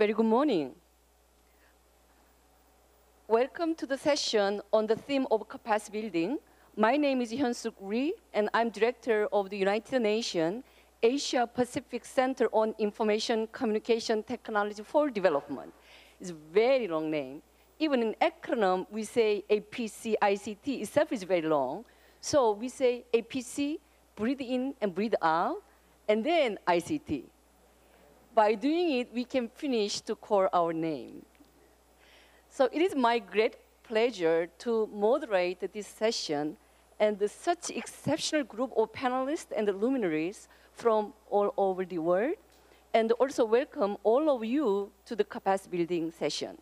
Very good morning. Welcome to the session on the theme of capacity building. My name is Hyun-Suk Ri, and I'm Director of the United Nations Asia Pacific Center on Information Communication Technology for Development. It's a very long name. Even in acronym, we say APC, ICT itself is very long. So we say APC, breathe in and breathe out, and then ICT. By doing it, we can finish to call our name. So it is my great pleasure to moderate this session and such exceptional group of panelists and luminaries from all over the world, and also welcome all of you to the capacity building session.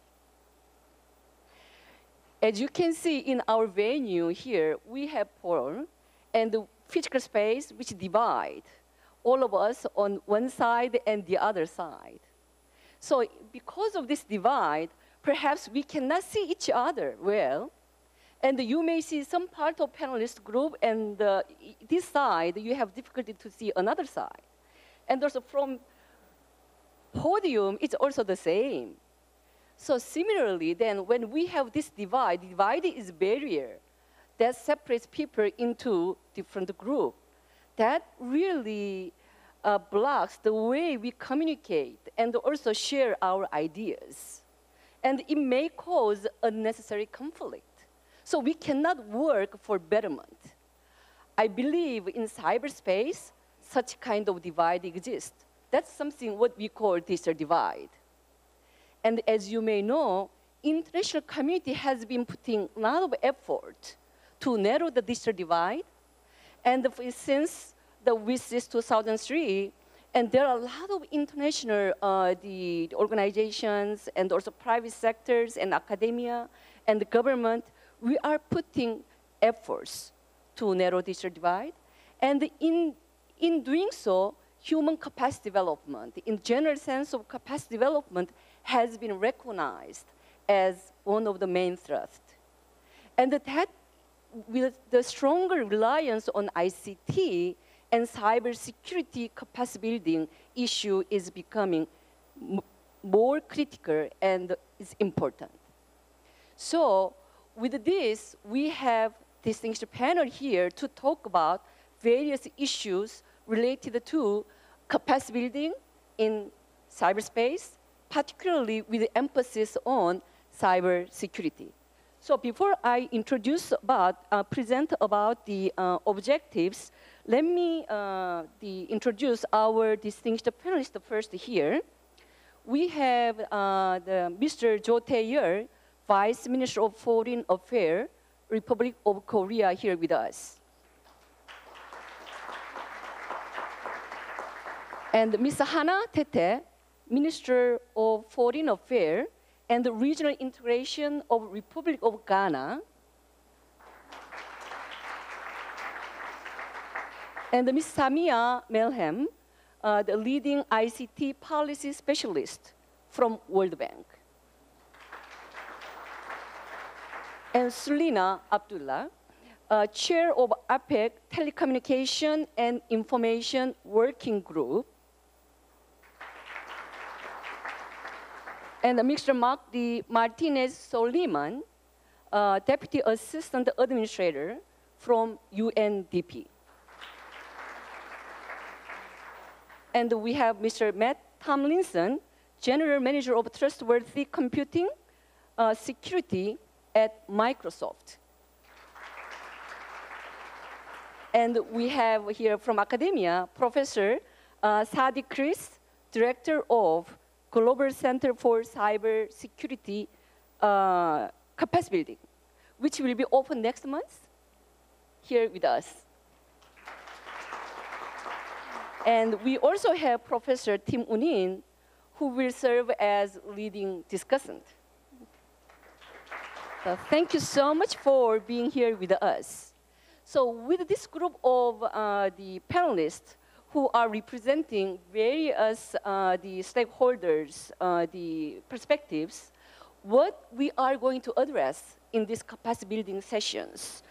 As you can see in our venue here, we have pole and the physical space which divide all of us on one side and the other side. So because of this divide, perhaps we cannot see each other well. And you may see some part of panelist group, and this side, you have difficulty to see another side. And also from podium, it's also the same. So similarly, then, when we have this divide is barrier that separates people into different groups. That really blocks the way we communicate and also share our ideas. And it may cause unnecessary conflict. So we cannot work for betterment. I believe in cyberspace, such kind of divide exists. That's something what we call digital divide. And as you may know, international community has been putting a lot of effort to narrow the digital divide. And since the WISIS 2003, and there are a lot of international the organizations and also private sectors and academia and the government, we are putting efforts to narrow digital divide. And in doing so, human capacity development, in general sense of capacity development, has been recognized as one of the main thrusts. And that with the stronger reliance on ICT and cybersecurity capacity building issue is becoming more critical and is important. So with this, we have distinguished panel here to talk about various issues related to capacity building in cyberspace, particularly with emphasis on cybersecurity. So before I present about the objectives, let me introduce our distinguished panelists first here. We have Mr. Jo Tae-yeol, Vice Minister of Foreign Affairs, Republic of Korea, here with us. And Ms. Hana Tete, Minister of Foreign Affairs and Regional Integration of Republic of Ghana. And Ms. Samia Melhem, the leading ICT policy specialist from World Bank. And Sulina Abdullah, Chair of APEC Telecommunication and Information Working Group. And Mr. Mark D. Martinez Soliman, Deputy Assistant Administrator from UNDP. And we have Mr. Matt Tomlinson, General Manager of Trustworthy Computing Security at Microsoft. And we have here from academia, Professor Sadi Chris, Director of Global Center for Cyber Security Capacity Building, which will be open next month here with us. And we also have Professor Tim Unin, who will serve as leading discussant. So thank you so much for being here with us. So with this group of the panelists who are representing various the stakeholders, the perspectives, what we are going to address in these capacity building sessions,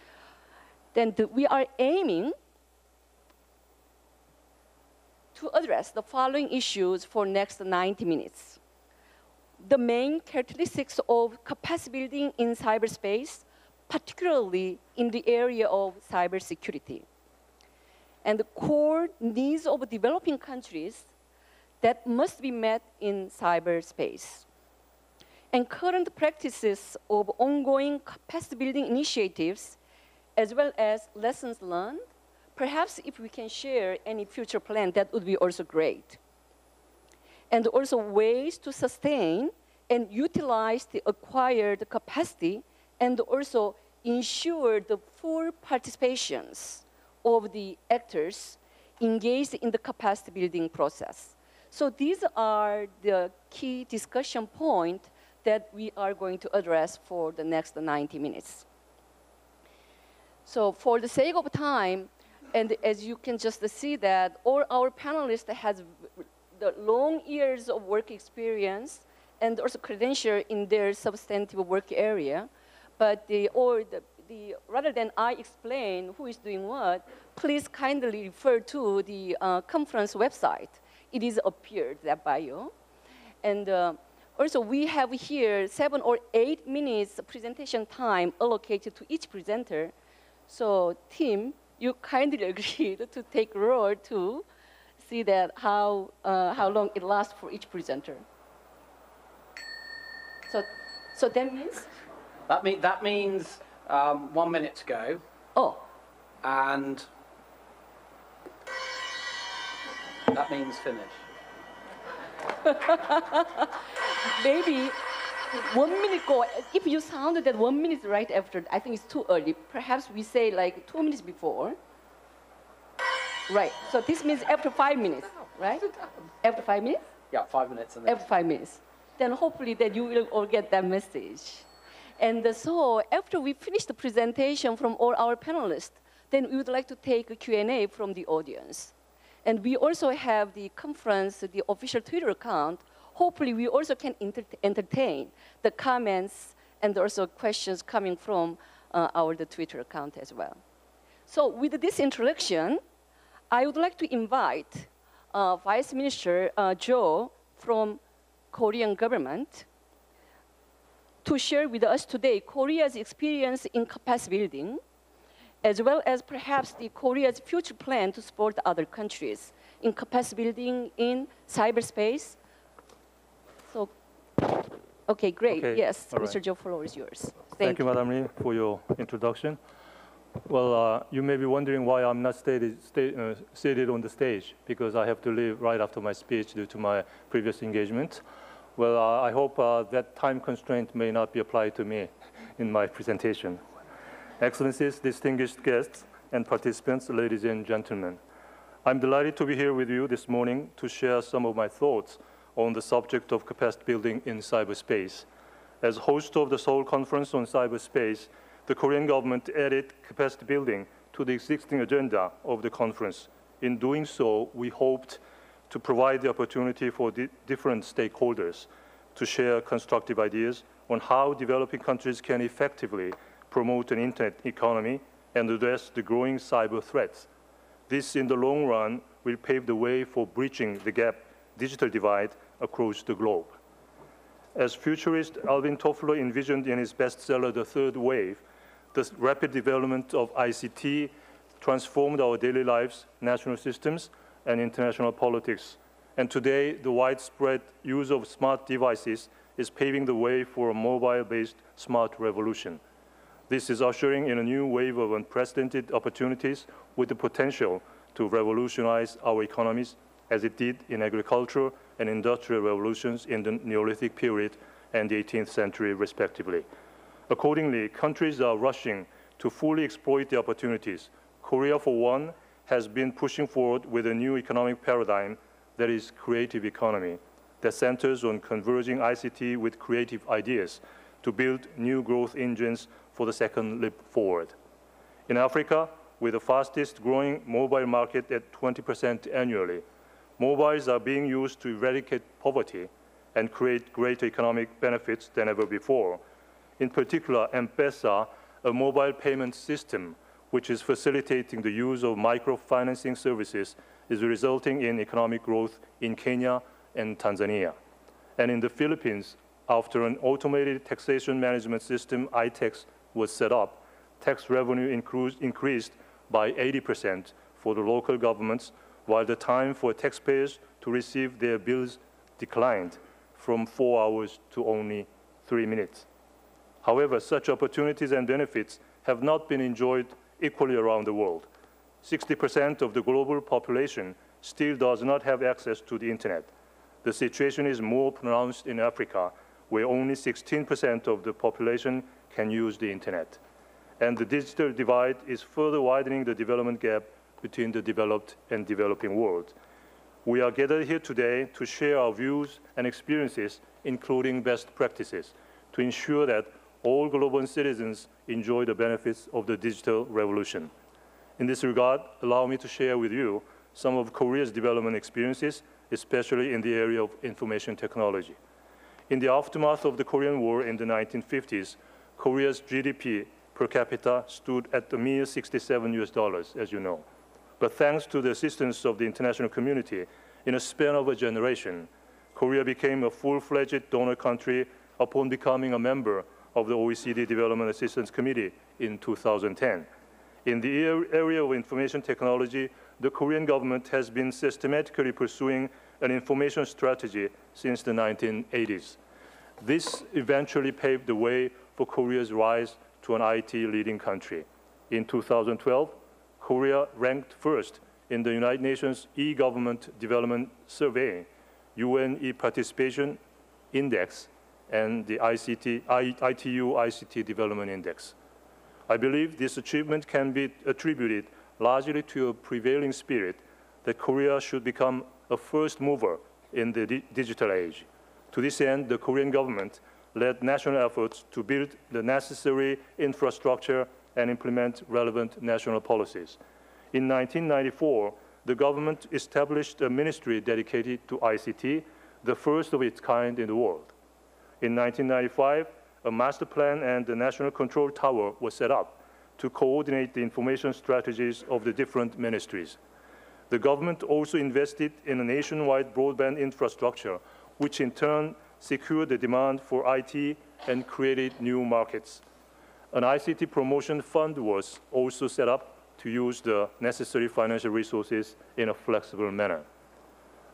then we are aiming to address the following issues for next 90 minutes. the main characteristics of capacity building in cyberspace, particularly in the area of cybersecurity, and the core needs of developing countries that must be met in cyberspace, and current practices of ongoing capacity building initiatives, as well as lessons learned. Perhaps if we can share any future plan, that would be also great. And also ways to sustain and utilize the acquired capacity, and also ensure the full participations of the actors engaged in the capacity building process. So these are the key discussion points that we are going to address for the next 90 minutes. So for the sake of time, and as you can just see that all our panelists has the long years of work experience and also credential in their substantive work area, but rather than I explain who is doing what, please kindly refer to the conference website. It is appeared, that bio. And also we have here 7 or 8 minutes presentation time allocated to each presenter. So Tim, you kindly agreed to take a role to see that how long it lasts for each presenter. So that means? That means 1 minute to go. Oh. And that means finish. Maybe 1 minute go. If you sounded that 1 minute right after, I think it's too early. Perhaps we say like 2 minutes before. Right. So this means after 5 minutes, right? After 5 minutes? Yeah, 5 minutes. And then after 5 minutes. Then hopefully that you will all get that message. And so after we finish the presentation from all our panelists, then we would like to take a Q&A from the audience. And we also have the conference, the official Twitter account. Hopefully we also can entertain the comments and also questions coming from the Twitter account as well. So with this introduction, I would like to invite Vice Minister Jo from Korean government to share with us today Korea's experience in capacity building, as well as perhaps Korea's future plan to support other countries in capacity building in cyberspace. So, okay, great. Okay. Yes, all Mr. Right. Jo, floor is yours. Thank you, Madam Lee, for your introduction. Well, you may be wondering why I'm not seated on the stage, because I have to leave right after my speech due to my previous engagement. Well, I hope that time constraint may not be applied to me in my presentation. Excellencies, distinguished guests, and participants, ladies and gentlemen. I'm delighted to be here with you this morning to share some of my thoughts on the subject of capacity building in cyberspace. As host of the Seoul Conference on Cyberspace, the Korean government added capacity building to the existing agenda of the conference. In doing so, we hoped to provide the opportunity for different stakeholders to share constructive ideas on how developing countries can effectively promote an internet economy and address the growing cyber threats. This, in the long run, will pave the way for bridging the digital divide across the globe. As futurist Alvin Toffler envisioned in his bestseller, The Third Wave, the rapid development of ICT transformed our daily lives, national systems, and international politics. And today, the widespread use of smart devices is paving the way for a mobile-based smart revolution. This is ushering in a new wave of unprecedented opportunities with the potential to revolutionize our economies as it did in agricultural and industrial revolutions in the Neolithic period and the 18th century, respectively. Accordingly, countries are rushing to fully exploit the opportunities. Korea, for one, has been pushing forward with a new economic paradigm that is creative economy, that centers on converging ICT with creative ideas to build new growth engines for the second leap forward. In Africa, with the fastest growing mobile market at 20% annually, mobiles are being used to eradicate poverty and create greater economic benefits than ever before. In particular, M-Pesa, a mobile payment system which is facilitating the use of microfinancing services, is resulting in economic growth in Kenya and Tanzania. And in the Philippines, After an automated taxation management system, iTax, was set up, tax revenue increased by 80% for the local governments, while the time for taxpayers to receive their bills declined from 4 hours to only 3 minutes. However, such opportunities and benefits have not been enjoyed equally around the world. 60% of the global population still does not have access to the internet. The situation is more pronounced in Africa, where only 16% of the population can use the internet. And the digital divide is further widening the development gap between the developed and developing world. We are gathered here today to share our views and experiences, including best practices, to ensure that all global citizens enjoy the benefits of the digital revolution. In this regard, allow me to share with you some of Korea's development experiences, especially in the area of information technology. In the aftermath of the Korean War in the 1950s, Korea's GDP per capita stood at a mere $67, as you know. But thanks to the assistance of the international community, in a span of a generation, Korea became a full-fledged donor country upon becoming a member of the OECD Development Assistance Committee in 2010. In the area of information technology, the Korean government has been systematically pursuing an information strategy since the 1980s. This eventually paved the way for Korea's rise to an IT leading country. In 2012, Korea ranked first in the United Nations E-Government Development Survey, UN E-Participation Index, and the ITU ICT Development Index. I believe this achievement can be attributed largely to a prevailing spirit that Korea should become a first mover in the digital age. To this end, the Korean government led national efforts to build the necessary infrastructure and implement relevant national policies. In 1994, the government established a ministry dedicated to ICT, the first of its kind in the world. In 1995, a master plan and the National Control Tower was set up to coordinate the information strategies of the different ministries. The government also invested in a nationwide broadband infrastructure, which in turn secured the demand for IT and created new markets. An ICT promotion fund was also set up to use the necessary financial resources in a flexible manner.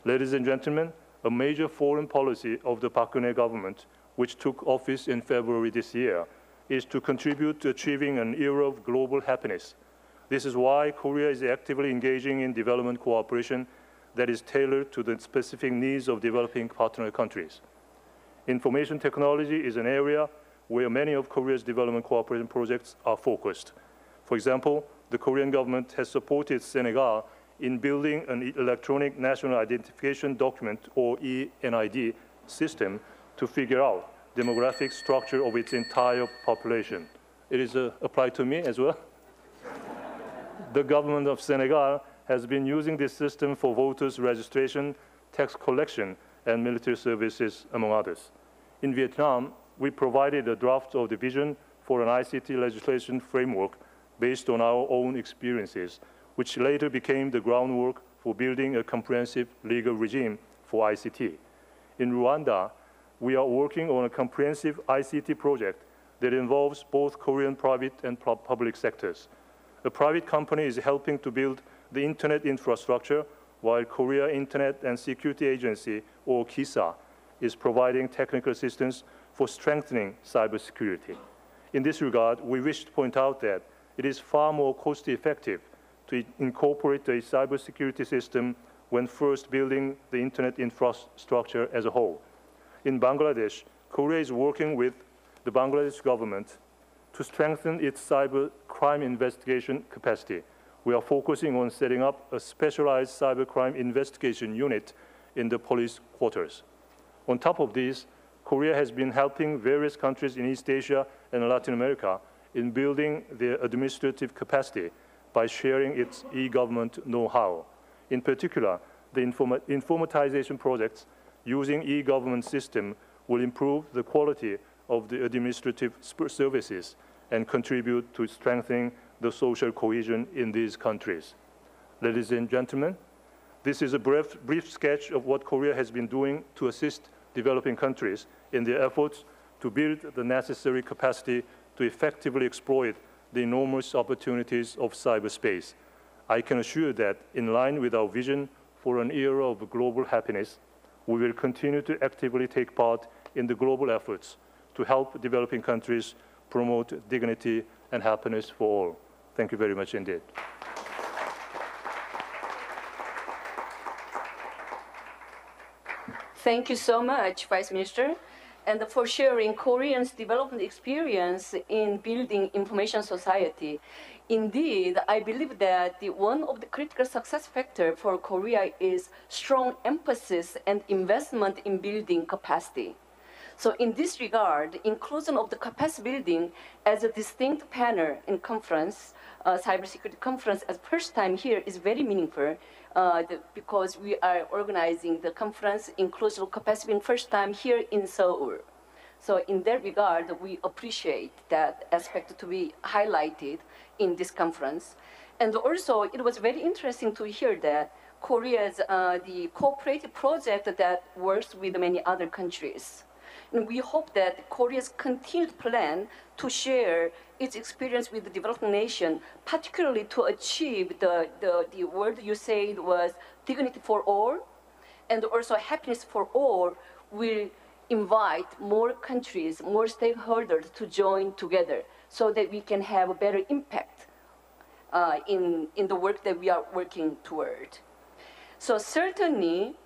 Ladies and gentlemen, a major foreign policy of the Park Geun-hye government, which took office in February this year, is to contribute to achieving an era of global happiness. This is why Korea is actively engaging in development cooperation that is tailored to the specific needs of developing partner countries. Information technology is an area where many of Korea's development cooperation projects are focused. For example, the Korean government has supported Senegal in building an electronic national identification document, or ENID, system to figure out demographic structure of its entire population. It is applied to me as well. The government of Senegal has been using this system for voters registration, tax collection, and military services, among others. In Vietnam, we provided a draft of the vision for an ICT legislation framework based on our own experiences, which later became the groundwork for building a comprehensive legal regime for ICT. In Rwanda, we are working on a comprehensive ICT project that involves both Korean private and public sectors. A private company is helping to build the internet infrastructure, while Korea Internet and Security Agency, or KISA, is providing technical assistance for strengthening cybersecurity. In this regard, we wish to point out that it is far more cost-effective to incorporate a cybersecurity system when first building the internet infrastructure as a whole. In Bangladesh, Korea is working with the Bangladesh government to strengthen its cyber crime investigation capacity. We are focusing on setting up a specialized cybercrime investigation unit in the police quarters. On top of this, Korea has been helping various countries in East Asia and Latin America in building their administrative capacity by sharing its e-government know-how. In particular, the informatization projects using e-government system will improve the quality of the administrative services and contribute to strengthening the social cohesion in these countries. Ladies and gentlemen, this is a brief sketch of what Korea has been doing to assist developing countries in their efforts to build the necessary capacity to effectively exploit the enormous opportunities of cyberspace. I can assure that, in line with our vision for an era of global happiness, we will continue to actively take part in the global efforts to help developing countries promote dignity and happiness for all. Thank you very much indeed. Thank you so much, Vice Minister, and for sharing Koreans' development experience in building information society. Indeed, I believe that one of the critical success factors for Korea is strong emphasis and investment in building capacity. So in this regard, inclusion of the capacity building as a distinct panel in conference, cybersecurity conference as first time here is very meaningful because we are organizing the conference inclusion of capacity building first time here in Seoul. So in that regard, we appreciate that aspect to be highlighted in this conference. And also, it was very interesting to hear that Korea's the cooperative project that works with many other countries. And we hope that Korea's continued plan to share its experience with the developing nation, particularly to achieve the word you said was dignity for all, and also happiness for all, will invite more countries, more stakeholders to join together so that we can have a better impact in the work that we are working toward. So certainly,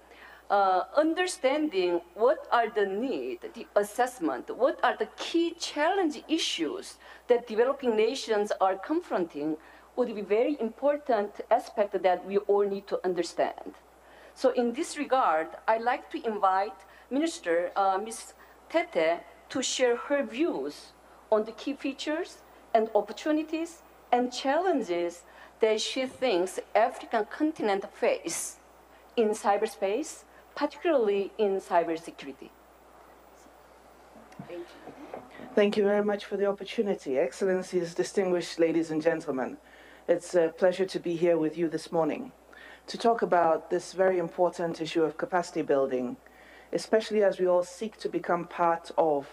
understanding what are the needs, the assessment, what are the key challenge issues that developing nations are confronting would be very important aspect that we all need to understand. So in this regard, I'd like to invite Minister Ms. Tete to share her views on the key features and opportunities and challenges that she thinks African continent face in cyberspace, particularly in cybersecurity. Thank you. Thank you very much for the opportunity. Excellencies, distinguished ladies and gentlemen, it's a pleasure to be here with you this morning to talk about this very important issue of capacity building, especially as we all seek to become part of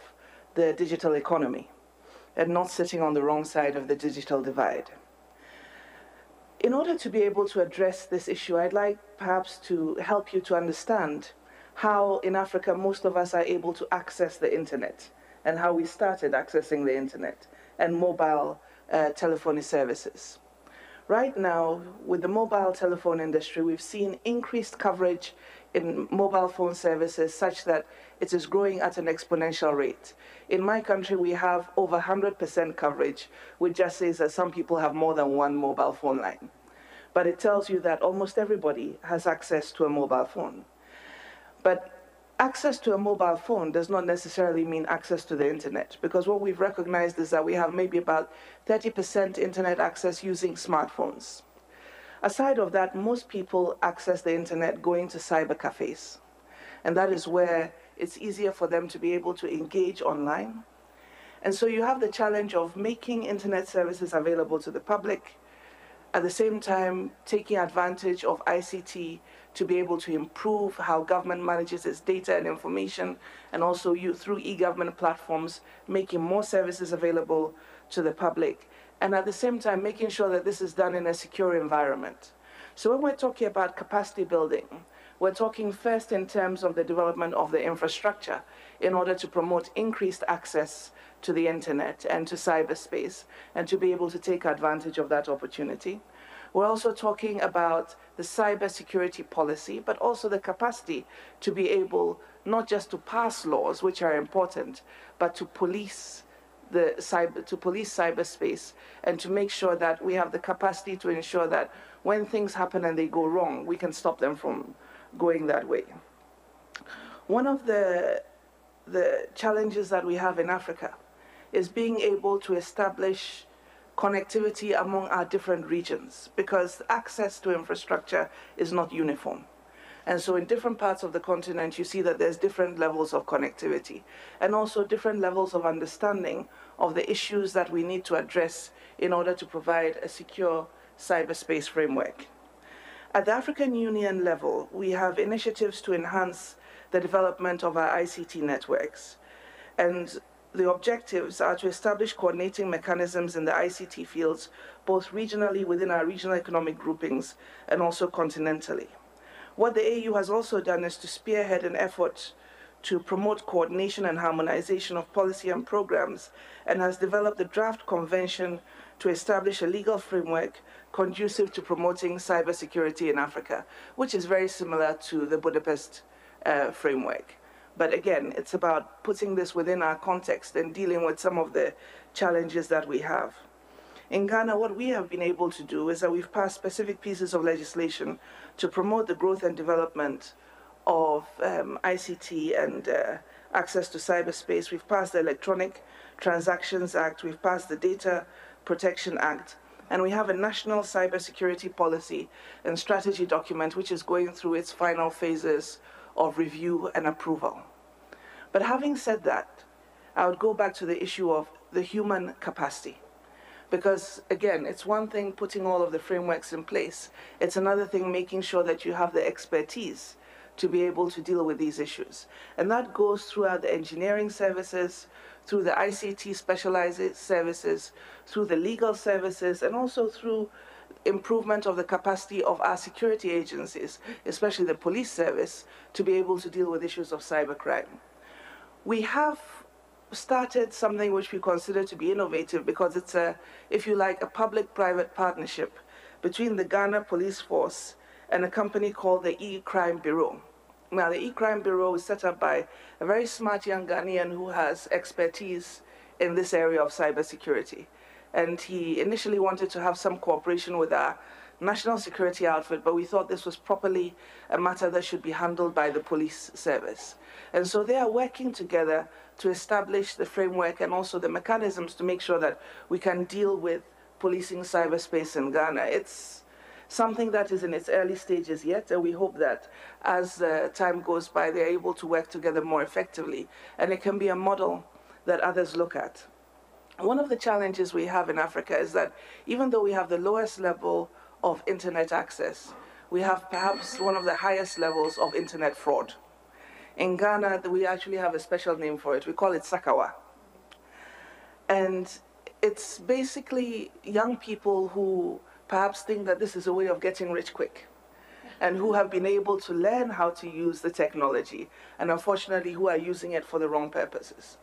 the digital economy and not sitting on the wrong side of the digital divide. In order to be able to address this issue, I'd like perhaps to help you to understand how in Africa most of us are able to access the internet and how we started accessing the internet and mobile telephony services. Right now, with the mobile telephone industry, we've seen increased coverage in mobile phone services such that it is growing at an exponential rate. In my country, we have over 100% coverage, which just says that some people have more than one mobile phone line. But it tells you that almost everybody has access to a mobile phone. But access to a mobile phone does not necessarily mean access to the internet, because what we've recognized is that we have maybe about 30% internet access using smartphones. Aside of that, most people access the internet going to cyber cafes. And that is where it's easier for them to be able to engage online. And so you have the challenge of making internet services available to the public, at the same time taking advantage of ICT to be able to improve how government manages its data and information, and also through e-government platforms, making more services available to the public, and at the same time making sure that this is done in a secure environment. So when we're talking about capacity building, we're talking first in terms of the development of the infrastructure in order to promote increased access to the internet and to cyberspace, and to be able to take advantage of that opportunity. We're also talking about the cybersecurity policy, but also the capacity to be able not just to pass laws, which are important, but to police cyberspace, and to make sure that we have the capacity to ensure that when things happen and they go wrong, we can stop them from going that way. One of the challenges that we have in Africa is being able to establish connectivity among our different regions, because access to infrastructure is not uniform. And so in different parts of the continent, you see that there's different levels of connectivity and also different levels of understanding of the issues that we need to address in order to provide a secure cyberspace framework. At the African Union level, we have initiatives to enhance the development of our ICT networks. And the objectives are to establish coordinating mechanisms in the ICT fields, both regionally within our regional economic groupings and also continentally. What the AU has also done is to spearhead an effort to promote coordination and harmonization of policy and programs, and has developed the draft convention to establish a legal framework conducive to promoting cybersecurity in Africa, which is very similar to the Budapest framework. But again, it's about putting this within our context and dealing with some of the challenges that we have. In Ghana, what we have been able to do is that we've passed specific pieces of legislation to promote the growth and development of ICT and access to cyberspace. We've passed the Electronic Transactions Act, we've passed the Data Protection Act, and we have a national cybersecurity policy and strategy document which is going through its final phases of review and approval. But having said that, I would go back to the issue of the human capacity. Because again, it's one thing putting all of the frameworks in place. It's another thing making sure that you have the expertise to be able to deal with these issues. And that goes throughout the engineering services, through the ICT specialized services, through the legal services, and also through improvement of the capacity of our security agencies, especially the police service, to be able to deal with issues of cybercrime. We have started something which we consider to be innovative because it's a, if you like, a public-private partnership between the Ghana Police Force and a company called the E-Crime Bureau. Now, the E-Crime Bureau is set up by a very smart young Ghanaian who has expertise in this area of cybersecurity. And he initially wanted to have some cooperation with our national security outfit, but we thought this was properly a matter that should be handled by the police service. And so they are working together to establish the framework and also the mechanisms to make sure that we can deal with policing cyberspace in Ghana. It's something that is in its early stages yet, and we hope that as time goes by, they're able to work together more effectively, and it can be a model that others look at. One of the challenges we have in Africa is that even though we have the lowest level of internet access, we have perhaps one of the highest levels of internet fraud. In Ghana, we actually have a special name for it. We call it Sakawa. And it's basically young people who perhaps think that this is a way of getting rich quick, and who have been able to learn how to use the technology, and unfortunately who are using it for the wrong purposes.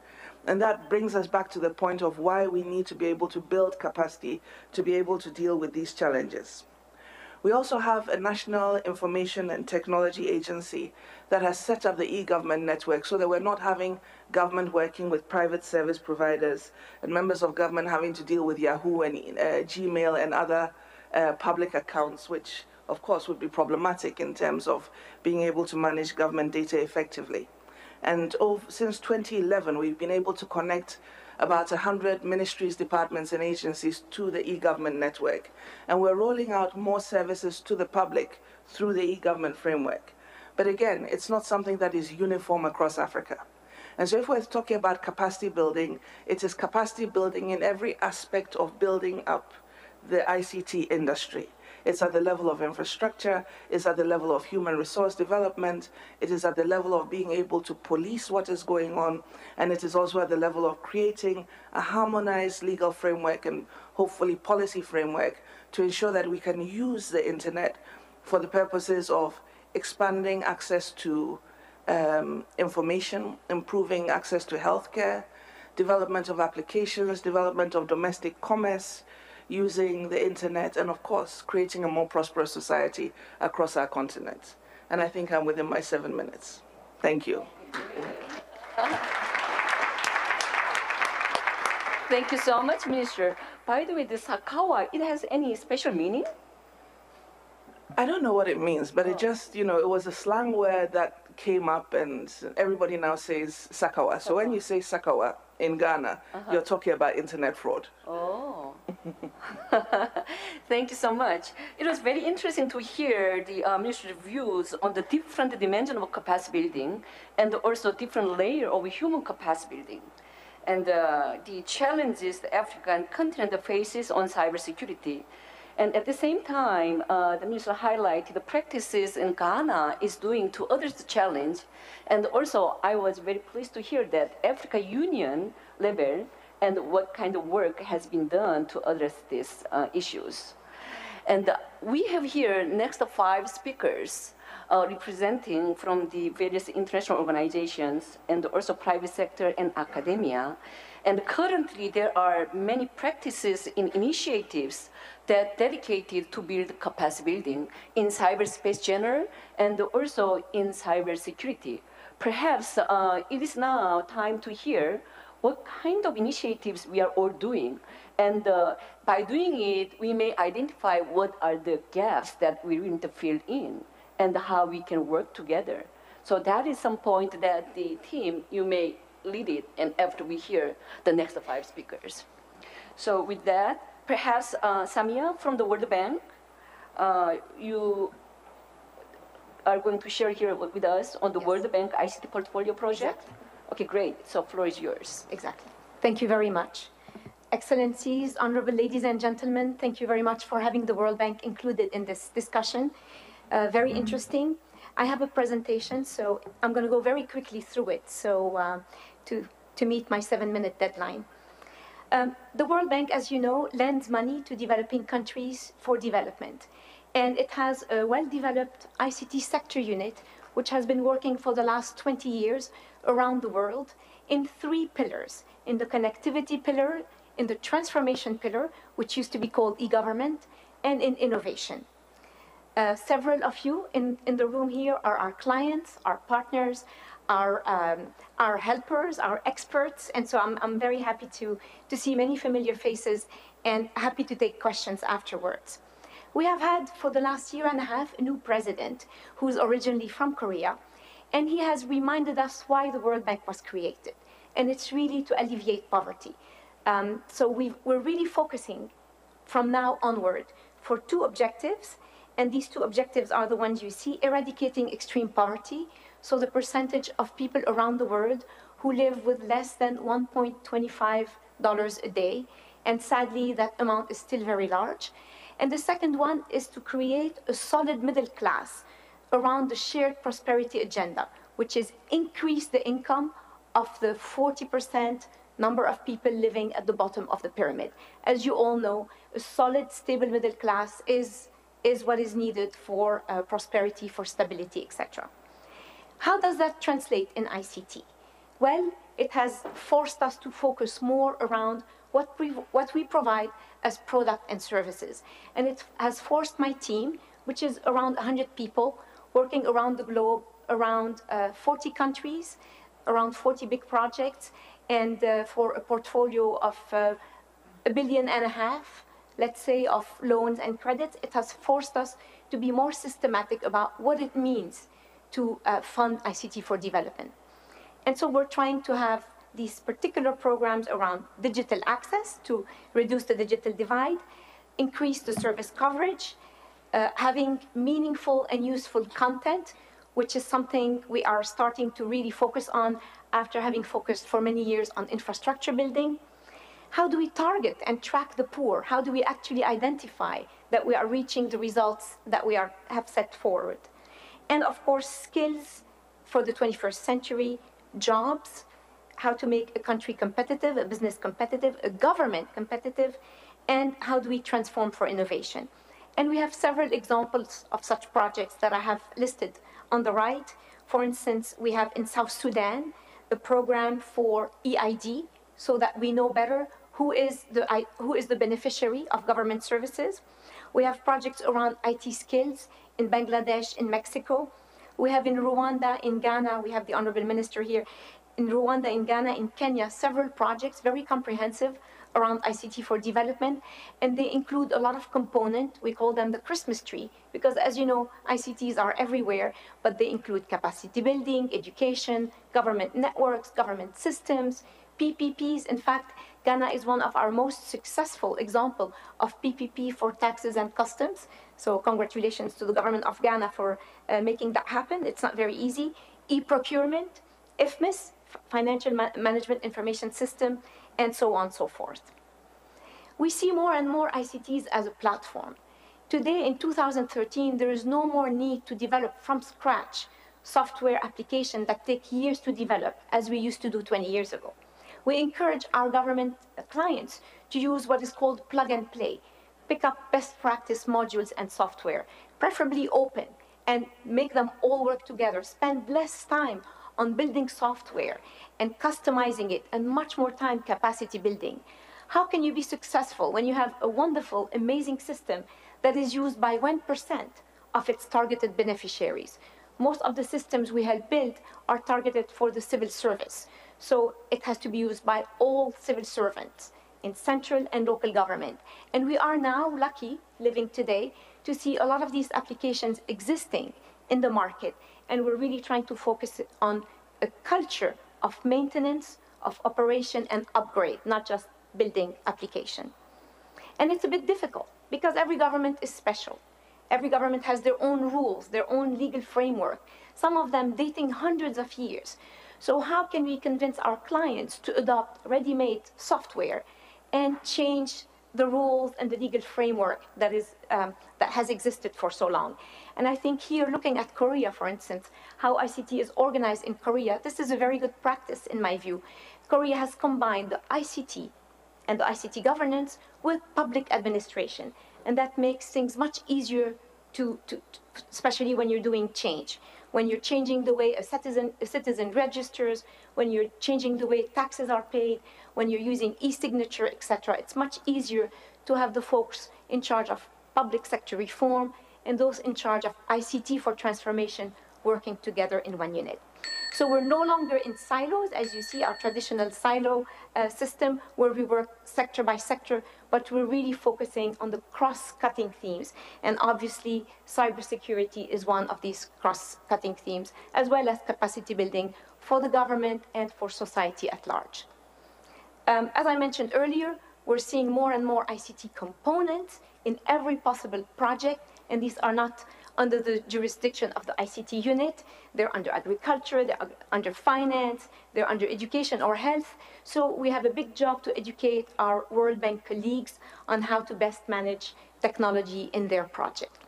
And that brings us back to the point of why we need to be able to build capacity to be able to deal with these challenges. We also have a National Information and Technology Agency that has set up the e-government network so that we're not having government working with private service providers and members of government having to deal with Yahoo and Gmail and other public accounts, which of course would be problematic in terms of being able to manage government data effectively. And since 2011, we've been able to connect about 100 ministries, departments, and agencies to the e-government network. And we're rolling out more services to the public through the e-government framework. But again, it's not something that is uniform across Africa. And so if we're talking about capacity building, it is capacity building in every aspect of building up the ICT industry. It's at the level of infrastructure, it's at the level of human resource development, it is at the level of being able to police what is going on, and it is also at the level of creating a harmonized legal framework and hopefully policy framework to ensure that we can use the internet for the purposes of expanding access to information, improving access to healthcare, development of applications, development of domestic commerce, using the internet, and of course, creating a more prosperous society across our continent. And I think I'm within my 7 minutes. Thank you. Thank you so much, Minister. By the way, the Sakawa, it has any special meaning? I don't know what it means, but it just, it was a slang word that came up, and everybody now says Sakawa. So when you say Sakawa in Ghana, you're talking about internet fraud. Oh. Thank you so much. It was very interesting to hear the minister's views on the different dimension of capacity building and also different layer of human capacity building, and the challenges the African continent faces on cybersecurity. And at the same time, the minister highlighted the practices in Ghana is doing to others the challenge. And also, I was very pleased to hear that Africa Union level and what kind of work has been done to address these issues. And we have here next 5 speakers representing from the various international organizations and also private sector and academia. And currently there are many practices and initiatives that dedicated to build capacity building in cyberspace general and also in cybersecurity. Perhaps it is now time to hear what kind of initiatives we are all doing. And by doing it, we may identify what are the gaps that we need to fill in and how we can work together. So that is some point that the team, you may lead it, and after we hear the next 5 speakers. So with that, perhaps Samia from the World Bank, you are going to share here with us on the Yes. World Bank ICT portfolio project? Exactly. Okay, great. So floor is yours. Exactly. Thank you very much. Excellencies, honorable ladies and gentlemen, thank you very much for having the World Bank included in this discussion. Very interesting. I have a presentation, so I'm going to go very quickly through it so to meet my 7-minute deadline. The World Bank, as you know, lends money to developing countries for development. And it has a well-developed ICT sector unit, which has been working for the last 20 years around the world in 3 pillars: in the connectivity pillar, in the transformation pillar, which used to be called e-government, and in innovation. Several of you in the room here are our clients, our partners, our helpers, our experts, and so I'm very happy to see many familiar faces and happy to take questions afterwards. We have had, for the last 1.5 years, a new president who's originally from Korea, and he has reminded us why the World Bank was created, and it's really to alleviate poverty. So we're really focusing from now onward for 2 objectives, and these 2 objectives are the ones you see: eradicating extreme poverty, so the percentage of people around the world who live with less than $1.25 a day, and sadly that amount is still very large. And the second one is to create a solid middle class around the shared prosperity agenda, which is increase the income of the 40% number of people living at the bottom of the pyramid. As you all know, a solid, stable middle class is what is needed for prosperity, for stability, etc. How does that translate in ICT? Well, it has forced us to focus more around what we provide as product and services. And it has forced my team, which is around 100 people, working around the globe, around 40 countries, around 40 big projects, and for a portfolio of $1.5 billion, let's say, of loans and credits. It has forced us to be more systematic about what it means to fund ICT for development. And so we're trying to have these particular programs around digital access to reduce the digital divide, increase the service coverage, having meaningful and useful content, which is something we are starting to really focus on after having focused for many years on infrastructure building. How do we target and track the poor? How do we actually identify that we are reaching the results that we have set forward? And of course, skills for the 21st century, jobs, how to make a country competitive, a business competitive, a government competitive, and how do we transform for innovation? And we have several examples of such projects that I have listed on the right. For instance, we have in South Sudan a program for EID, so that we know better who is the beneficiary of government services. We have projects around IT skills in Bangladesh, in Mexico. We have in Rwanda, in Ghana, we have the Honorable Minister here, in Rwanda, in Ghana, in Kenya, several projects, very comprehensive, around ICT for development, and they include a lot of components. We call them the Christmas tree, because as you know, ICTs are everywhere, but they include capacity building, education, government networks, government systems, PPPs. In fact, Ghana is one of our most successful examples of PPP for taxes and customs. So congratulations to the government of Ghana for making that happen. It's not very easy. E-procurement, IFMIS, Financial Management Information System, and so on and so forth. We see more and more ICTs as a platform. Today, in 2013, there is no more need to develop from scratch software applications that take years to develop, as we used to do 20 years ago. We encourage our government clients to use what is called plug and play. Pick up best practice modules and software, preferably open, and make them all work together. Spend less time on building software and customizing it, and much more time capacity building. How can you be successful when you have a wonderful, amazing system that is used by 1% of its targeted beneficiaries? Most of the systems we have built are targeted for the civil service. So it has to be used by all civil servants in central and local government. And we are now lucky, living today, to see a lot of these applications existing in the market. And we're really trying to focus on a culture of maintenance, of operation and upgrade, not just building application. And it's a bit difficult because every government is special. Every government has their own rules, their own legal framework, some of them dating hundreds of years. So how can we convince our clients to adopt ready-made software and change the rules and the legal framework that has existed for so long? And I think here, looking at Korea, for instance, how ICT is organized in Korea, this is a very good practice in my view. Korea has combined the ICT and the ICT governance with public administration. And that makes things much easier especially when you're doing change. When you're changing the way a citizen registers, when you're changing the way taxes are paid, when you're using e-signature, etc., it's much easier to have the folks in charge of public sector reform and those in charge of ICT for transformation working together in one unit. So we're no longer in silos, as you see, our traditional silo system where we work sector by sector, but we're really focusing on the cross-cutting themes. And obviously, cybersecurity is one of these cross-cutting themes, as well as capacity building for the government and for society at large. As I mentioned earlier, we're seeing more and more ICT components in every possible project, and these are not under the jurisdiction of the ICT unit. They're under agriculture, they're under finance, they're under education or health. So we have a big job to educate our World Bank colleagues on how to best manage technology in their project.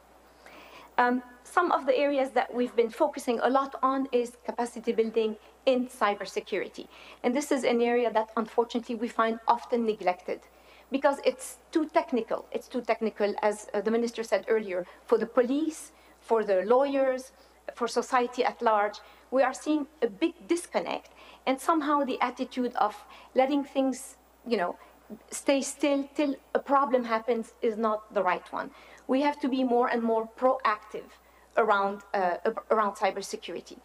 Some of the areas that we've been focusing a lot on is capacity building in cybersecurity. And this is an area that unfortunately we find often neglected, because it's too technical. It's too technical, as the minister said earlier, for the police, for the lawyers, for society at large. We are seeing a big disconnect, and somehow the attitude of letting things, stay still till a problem happens is not the right one. We have to be more and more proactive around cybersecurity.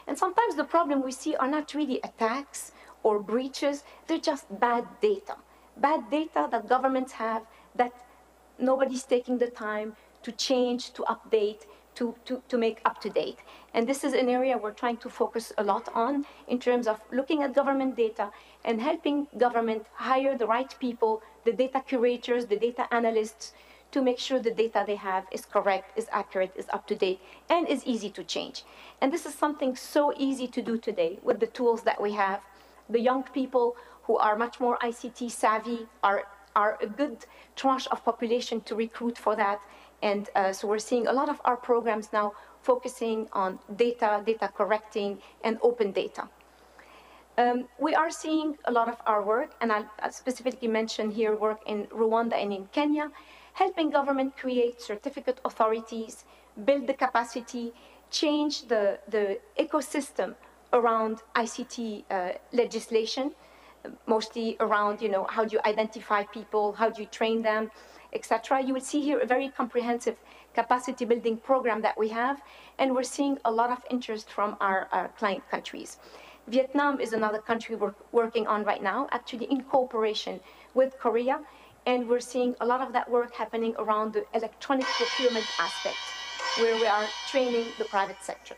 And sometimes the problem we see are not really attacks or breaches, they're just bad data. Bad data that governments have that nobody's taking the time to change, to update, to make up to date. And this is an area we're trying to focus a lot on in terms of looking at government data and helping government hire the right people, the data curators, the data analysts, to make sure the data they have is correct, is accurate, is up to date, and is easy to change. And this is something so easy to do today with the tools that we have. The young people who are much more ICT savvy are a good tranche of population to recruit for that. And so we're seeing a lot of our programs now focusing on data correcting, and open data. We are seeing a lot of our work, and I'll specifically mention here work in Rwanda and in Kenya, helping government create certificate authorities, build the capacity, change the ecosystem around ICT legislation, mostly around, how do you identify people, how do you train them, etc. You will see here a very comprehensive capacity building program that we have, and we're seeing a lot of interest from our client countries. Vietnam is another country we're working on right now, actually in cooperation with Korea, and we're seeing a lot of that work happening around the electronic procurement aspect, where we are training the private sector.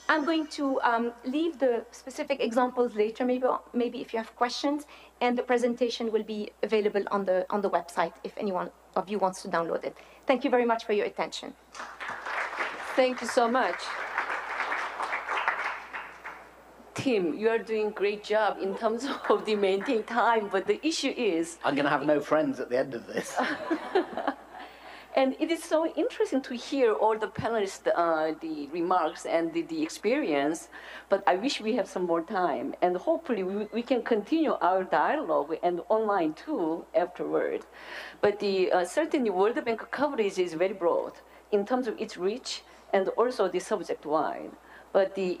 I'm going to leave the specific examples later, maybe if you have questions, and the presentation will be available on the website if anyone of you wants to download it. Thank you very much for your attention. Thank you so much. Tim, you are doing a great job in terms of the maintaining time, but the issue is... I'm going to have no friends at the end of this. And it is so interesting to hear all the panelists, the remarks and the experience, but I wish we have some more time. And hopefully we can continue our dialogue and online too afterward. But certainly World Bank coverage is very broad in terms of its reach and also the subject-wide. But the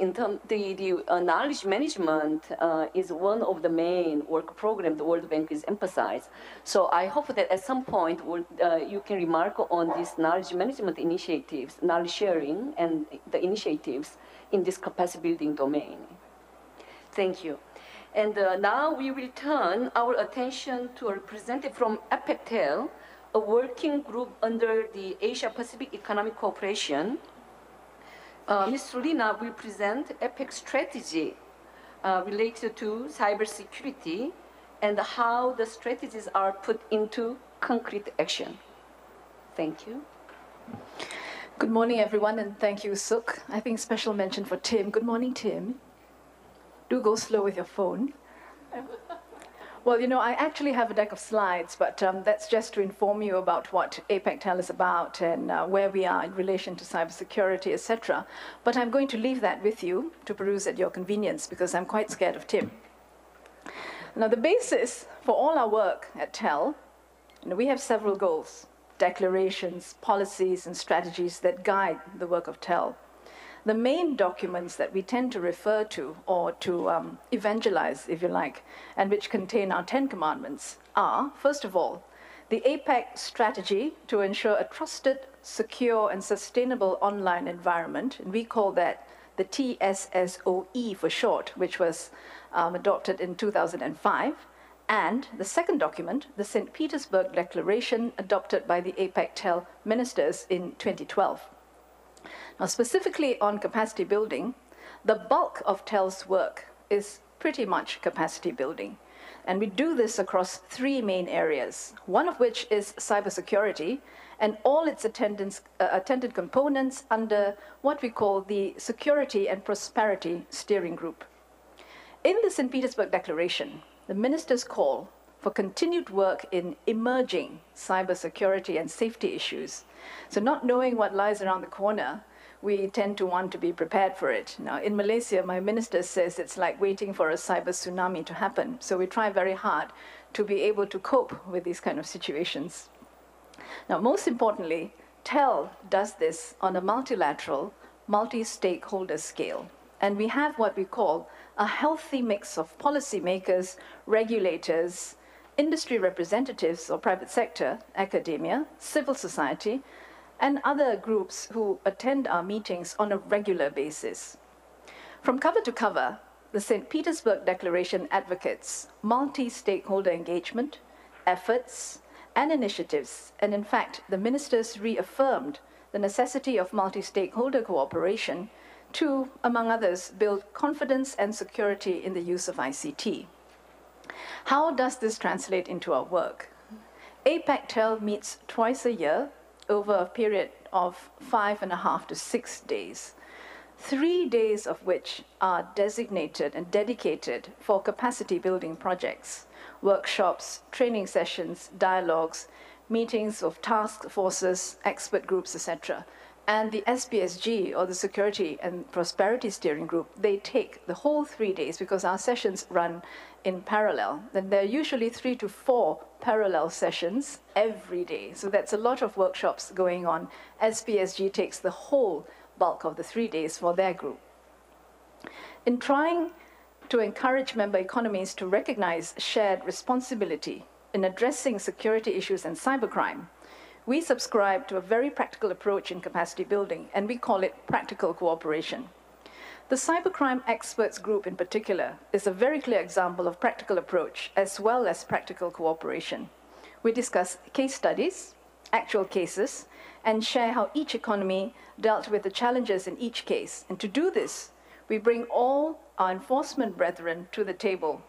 knowledge management is one of the main work programs the World Bank is emphasized. So I hope that at some point you can remark on these knowledge management initiatives, knowledge sharing, and the initiatives in this capacity building domain. Thank you. And now we will turn our attention to a representative from APEC-TEL, a working group under the Asia-Pacific Economic Cooperation. Ms. Lina will present APEC strategy related to cybersecurity and how the strategies are put into concrete action. Thank you. Good morning, everyone, and thank you, Suk. I think special mention for Tim. Good morning, Tim. Do go slow with your phone. Well, you know, I actually have a deck of slides, but that's just to inform you about what APEC-TEL is about and where we are in relation to cybersecurity, etc. But I'm going to leave that with you to peruse at your convenience because I'm quite scared of Tim. Now, the basis for all our work at TEL, we have several goals, declarations, policies, and strategies that guide the work of TEL. The main documents that we tend to refer to or to evangelize, if you like, and which contain our 10 commandments are, first of all, the APEC strategy to ensure a trusted, secure, and sustainable online environment, and we call that the TSSOE for short, which was adopted in 2005, and the second document, the St. Petersburg Declaration, adopted by the APEC-TEL ministers in 2012. Now, specifically on capacity building, the bulk of TEL's work is pretty much capacity building. And we do this across three main areas, one of which is cybersecurity and all its attendant components under what we call the Security and Prosperity Steering Group. In the St. Petersburg Declaration, the ministers call for continued work in emerging cybersecurity and safety issues. So not knowing what lies around the corner, we tend to want to be prepared for it. Now, in Malaysia, my minister says it's like waiting for a cyber tsunami to happen. So we try very hard to be able to cope with these kind of situations. Now, most importantly, TEL does this on a multilateral, multi-stakeholder scale. And we have what we call a healthy mix of policymakers, regulators, industry representatives or private sector, academia, civil society, and other groups who attend our meetings on a regular basis. From cover to cover, the St. Petersburg Declaration advocates multi-stakeholder engagement, efforts, and initiatives. And in fact, the ministers reaffirmed the necessity of multi-stakeholder cooperation to, among others, build confidence and security in the use of ICT. How does this translate into our work? APEC-TEL meets twice a year over a period of 5.5 to 6 days, 3 days of which are designated and dedicated for capacity building projects, workshops, training sessions, dialogues, meetings of task forces, expert groups, etc. And the SPSG, or the Security and Prosperity Steering Group, they take the whole 3 days because our sessions run in parallel. Then there are usually 3 to 4 parallel sessions every day. So that's a lot of workshops going on. SPSG takes the whole bulk of the 3 days for their group. In trying to encourage member economies to recognize shared responsibility in addressing security issues and cybercrime, we subscribe to a very practical approach in capacity building, and we call it practical cooperation. The Cybercrime Experts Group in particular is a very clear example of practical approach as well as practical cooperation. We discuss case studies, actual cases, and share how each economy dealt with the challenges in each case. And to do this, we bring all our enforcement brethren to the table.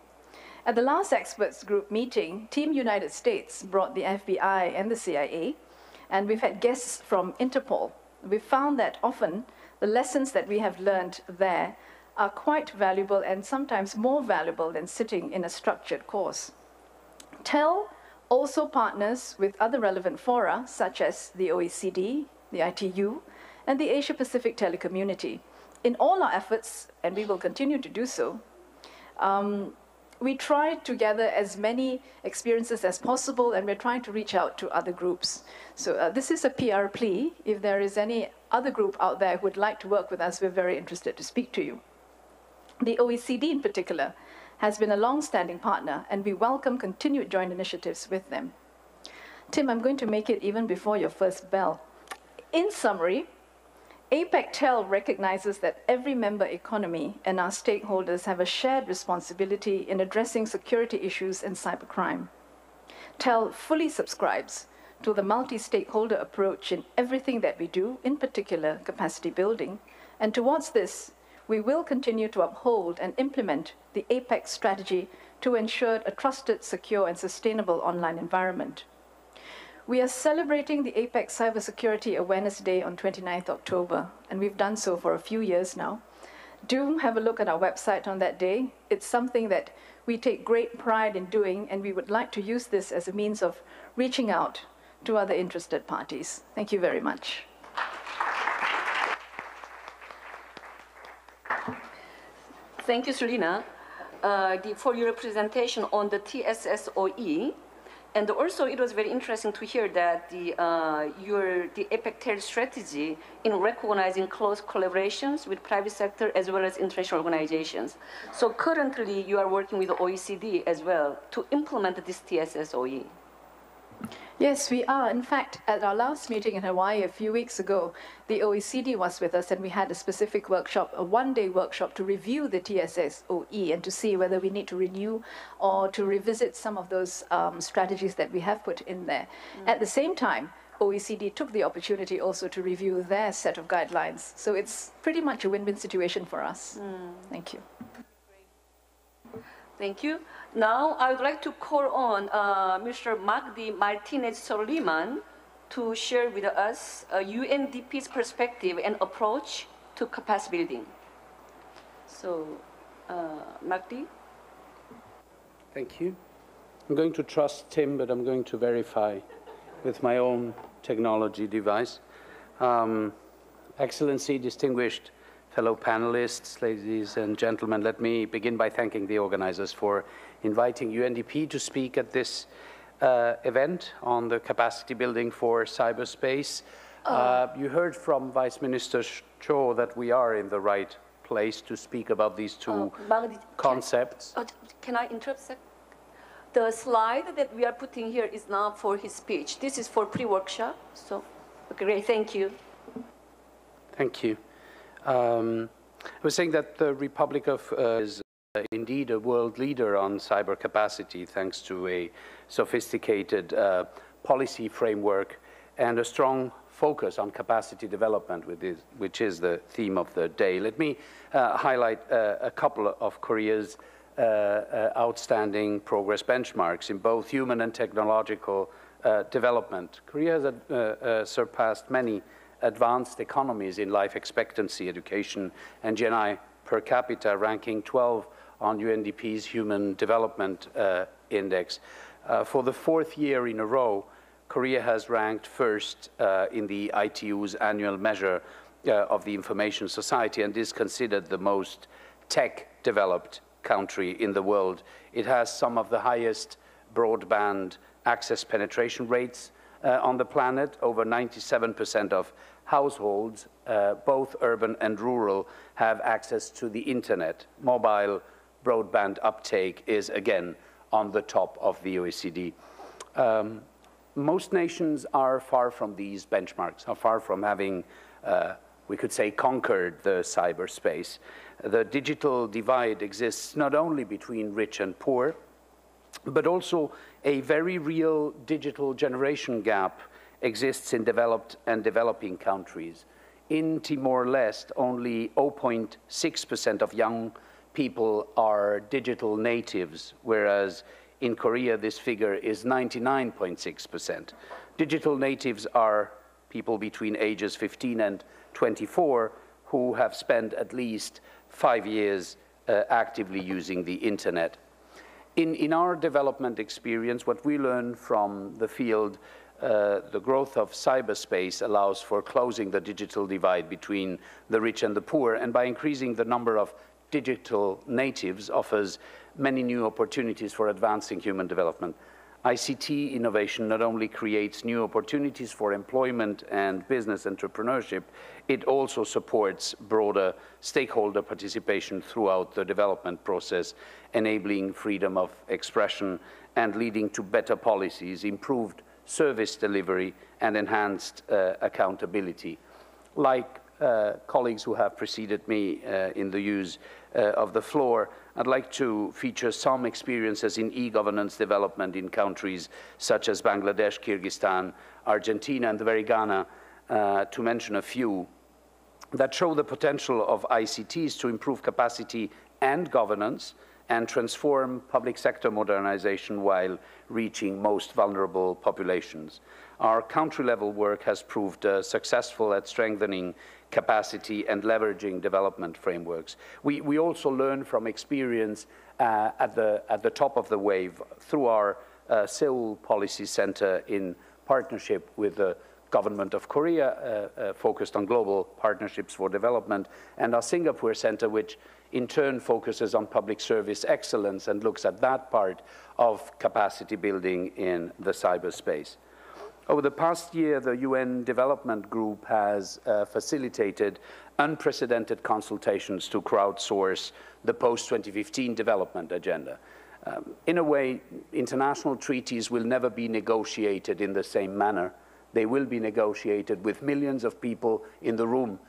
At the last experts group meeting, Team United States brought the FBI and the CIA, and we've had guests from Interpol. We found that often the lessons that we have learned there are quite valuable and sometimes more valuable than sitting in a structured course. TEL also partners with other relevant fora, such as the OECD, the ITU, and the Asia-Pacific Telecommunity. In all our efforts, and we will continue to do so, we try to gather as many experiences as possible, and we're trying to reach out to other groups. So this is a PR plea. If there is any other group out there who would like to work with us, we're very interested to speak to you. The OECD in particular has been a long-standing partner, and we welcome continued joint initiatives with them. Tim, I'm going to make it even before your first bell. In summary, APEC-TEL recognizes that every member economy and our stakeholders have a shared responsibility in addressing security issues and cybercrime. TEL fully subscribes to the multi-stakeholder approach in everything that we do, in particular capacity building, and towards this, we will continue to uphold and implement the APEC strategy to ensure a trusted, secure, and sustainable online environment. We are celebrating the APEC Cybersecurity Awareness Day on 29th October, and we've done so for a few years now. Do have a look at our website on that day. It's something that we take great pride in doing, and we would like to use this as a means of reaching out to other interested parties. Thank you very much. Thank you, Selina, for your presentation on the TSSOE. And also, it was very interesting to hear that the APEC-TEL strategy in recognizing close collaborations with private sector as well as international organizations. So currently, you are working with the OECD as well to implement this TSSOE. Yes, we are. In fact, at our last meeting in Hawaii a few weeks ago, the OECD was with us, and we had a specific workshop, a one-day workshop to review the TSSOE and to see whether we need to renew or to revisit some of those strategies that we have put in there. At the same time, OECD took the opportunity also to review their set of guidelines. So it's pretty much a win-win situation for us. Thank you. Thank you. Now, I would like to call on Mr. Magdi Martinez-Soliman to share with us UNDP's perspective and approach to capacity building. So, Magdi? Thank you. I'm going to trust Tim, but I'm going to verify with my own technology device. Excellency, distinguished fellow panelists, ladies and gentlemen, let me begin by thanking the organizers for inviting UNDP to speak at this event on the capacity building for cyberspace. You heard from Vice Minister Cho that we are in the right place to speak about these two concepts. Can I interrupt a sec? The slide that we are putting here is not for his speech. This is for pre-workshop. So, great, thank you. Thank you. I was saying that the Republic of is indeed a world leader on cyber capacity thanks to a sophisticated policy framework and a strong focus on capacity development, which is the theme of the day. Let me highlight a couple of Korea's outstanding progress benchmarks in both human and technological development. Korea has surpassed many advanced economies in life expectancy, education, and GNI per capita, ranking 12 on UNDP's Human Development Index. For the fourth year in a row, Korea has ranked first in the ITU's annual measure of the information society and is considered the most tech-developed country in the world. It has some of the highest broadband access penetration rates on the planet. Over 97% of households, both urban and rural, have access to the internet. Mobile broadband uptake is, again, on the top of the OECD. Most nations are far from these benchmarks, are far from having, we could say, conquered the cyberspace. The digital divide exists not only between rich and poor, but also a very real digital generation gap exists in developed and developing countries. In Timor-Leste, only 0.6% of young people are digital natives, whereas in Korea this figure is 99.6%. Digital natives are people between ages 15 and 24 who have spent at least 5 years actively using the internet. In our development experience, what we learn from the field, the growth of cyberspace allows for closing the digital divide between the rich and the poor, and by increasing the number of digital natives offers many new opportunities for advancing human development. ICT innovation not only creates new opportunities for employment and business entrepreneurship, it also supports broader stakeholder participation throughout the development process, enabling freedom of expression and leading to better policies, improved service delivery, and enhanced accountability. Like colleagues who have preceded me in the use of the floor, I'd like to feature some experiences in e-governance development in countries such as Bangladesh, Kyrgyzstan, Argentina, and the very Ghana, to mention a few, that show the potential of ICTs to improve capacity and governance and transform public sector modernization while reaching most vulnerable populations. Our country-level work has proved successful at strengthening capacity and leveraging development frameworks. We also learn from experience at the top of the wave through our Seoul Policy Center in partnership with the Government of Korea, focused on global partnerships for development, and our Singapore Center, which in turn focuses on public service excellence and looks at that part of capacity building in the cyberspace. Over the past year, the UN Development Group has facilitated unprecedented consultations to crowdsource the post-2015 development agenda. In a way, international treaties will never be negotiated in the same manner. They will be negotiated with millions of people in the room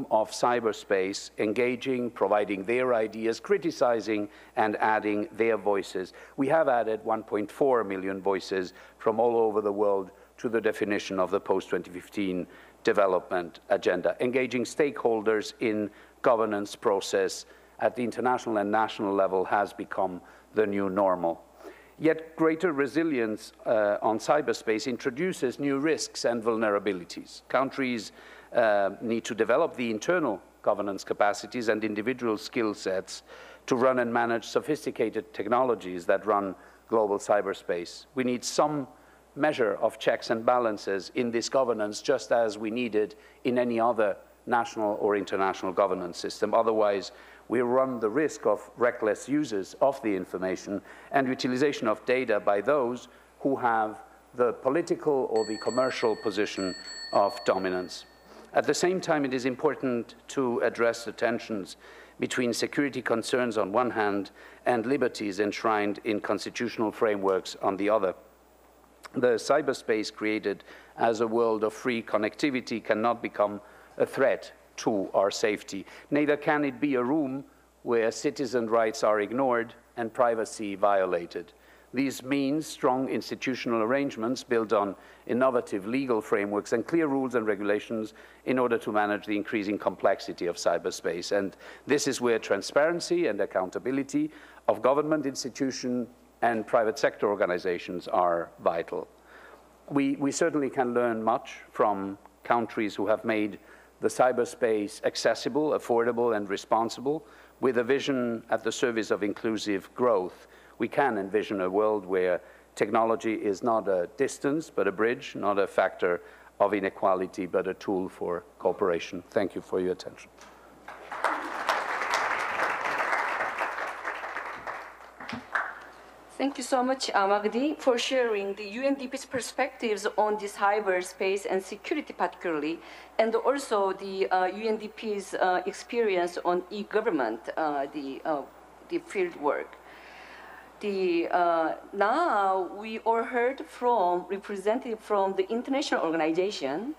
of cyberspace, engaging, providing their ideas, criticizing, and adding their voices. We have added 1.4 million voices from all over the world to the definition of the post-2015 development agenda. Engaging stakeholders in governance process at the international and national level has become the new normal. Yet greater resilience on cyberspace introduces new risks and vulnerabilities. Countries need to develop the internal governance capacities and individual skill sets to run and manage sophisticated technologies that run global cyberspace. We need some measure of checks and balances in this governance, just as we need it in any other national or international governance system. Otherwise, we run the risk of reckless uses of the information and utilization of data by those who have the political or the commercial position of dominance. At the same time, it is important to address the tensions between security concerns on one hand and liberties enshrined in constitutional frameworks on the other. The cyberspace created as a world of free connectivity cannot become a threat to our safety. Neither can it be a room where citizen rights are ignored and privacy violated. These means strong institutional arrangements built on innovative legal frameworks and clear rules and regulations in order to manage the increasing complexity of cyberspace. And this is where transparency and accountability of government institutions and private sector organizations are vital. We certainly can learn much from countries who have made the cyberspace accessible, affordable, and responsible, with a vision at the service of inclusive growth. We can envision a world where technology is not a distance, but a bridge, not a factor of inequality, but a tool for cooperation. Thank you for your attention. Thank you so much, Magdi, for sharing the UNDP's perspectives on the cyberspace and security particularly, and also the UNDP's experience on e-government, the field work. Now we all heard from representatives from the international organization.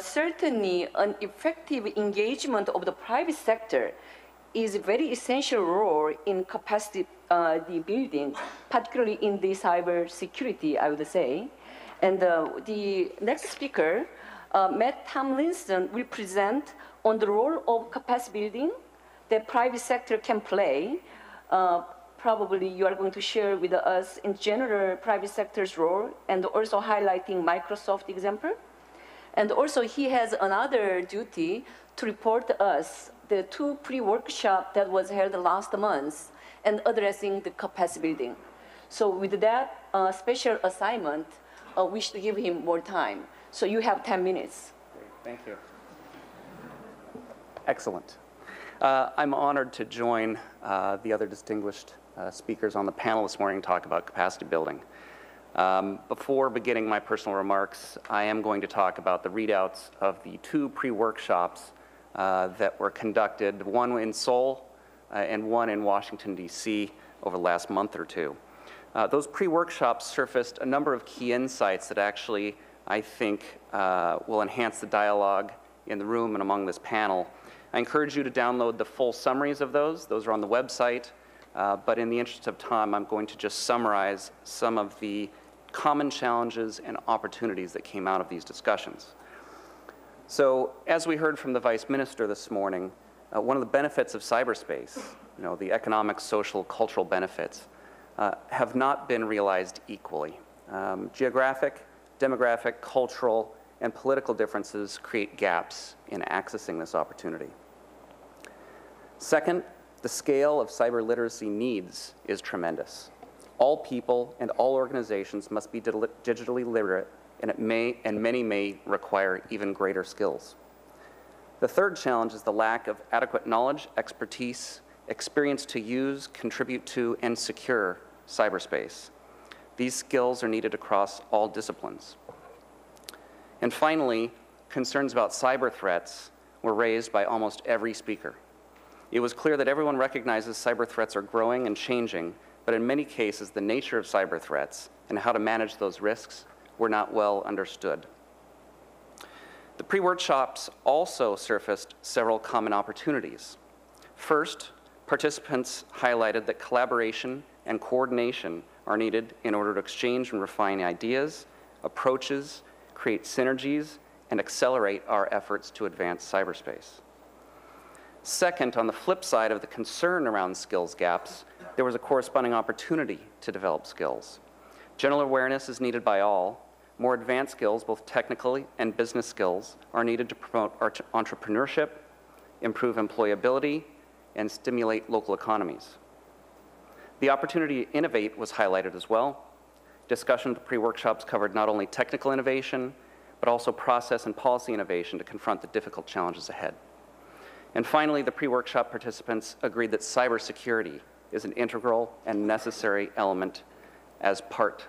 Certainly, an effective engagement of the private sector is a very essential role in capacity the building, particularly in the cyber security, I would say. And the next speaker, Matt Tomlinson, will present on the role of capacity building that private sector can play. Probably you are going to share with us in general private sector's role and also highlighting Microsoft example. And also he has another duty to report to us the two pre-workshop that was held last month and addressing the capacity building. So with that special assignment, we should give him more time. So you have 10 minutes. Great. Thank you. Excellent. I'm honored to join the other distinguished speakers on the panel this morning to talk about capacity building. Before beginning my personal remarks, I am going to talk about the readouts of the 2 pre-workshops that were conducted, one in Seoul and one in Washington, D.C. over the last month or two. Those pre-workshops surfaced a number of key insights that actually, I think, will enhance the dialogue in the room and among this panel. I encourage you to download the full summaries of those. Those are on the website. But in the interest of time, I'm going to just summarize some of the common challenges and opportunities that came out of these discussions. So, as we heard from the Vice Minister this morning, one of the benefits of cyberspace, the economic, social, cultural benefits, have not been realized equally. Geographic, demographic, cultural, and political differences create gaps in accessing this opportunity. Second, the scale of cyber literacy needs is tremendous. All people and all organizations must be digitally literate, and many may require even greater skills. The third challenge is the lack of adequate knowledge, expertise, experience to use, contribute to, and secure cyberspace. These skills are needed across all disciplines. And finally, concerns about cyber threats were raised by almost every speaker. It was clear that everyone recognizes cyber threats are growing and changing, but in many cases, the nature of cyber threats and how to manage those risks were not well understood. The pre-workshops also surfaced several common opportunities. First, participants highlighted that collaboration and coordination are needed in order to exchange and refine ideas, approaches, create synergies, and accelerate our efforts to advance cyberspace. Second, on the flip side of the concern around skills gaps, there was a corresponding opportunity to develop skills. General awareness is needed by all. More advanced skills, both technically and business skills, are needed to promote entrepreneurship, improve employability, and stimulate local economies. The opportunity to innovate was highlighted as well. Discussion of the pre-workshops covered not only technical innovation, but also process and policy innovation to confront the difficult challenges ahead. And finally, the pre-workshop participants agreed that cybersecurity is an integral and necessary element as part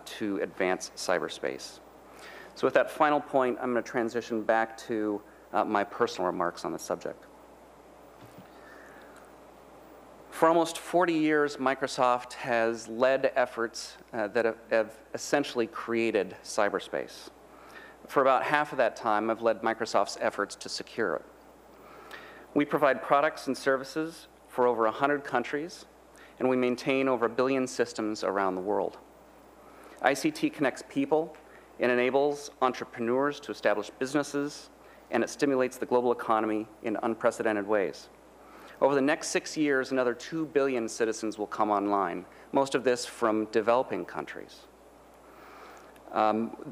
to advance cyberspace. So with that final point, I'm going to transition back to my personal remarks on the subject. For almost 40 years, Microsoft has led efforts that have essentially created cyberspace. For about half of that time, I've led Microsoft's efforts to secure it. We provide products and services for over 100 countries, and we maintain over 1 billion systems around the world. ICT connects people, it enables entrepreneurs to establish businesses, and it stimulates the global economy in unprecedented ways. Over the next 6 years, another 2 billion citizens will come online, most of this from developing countries.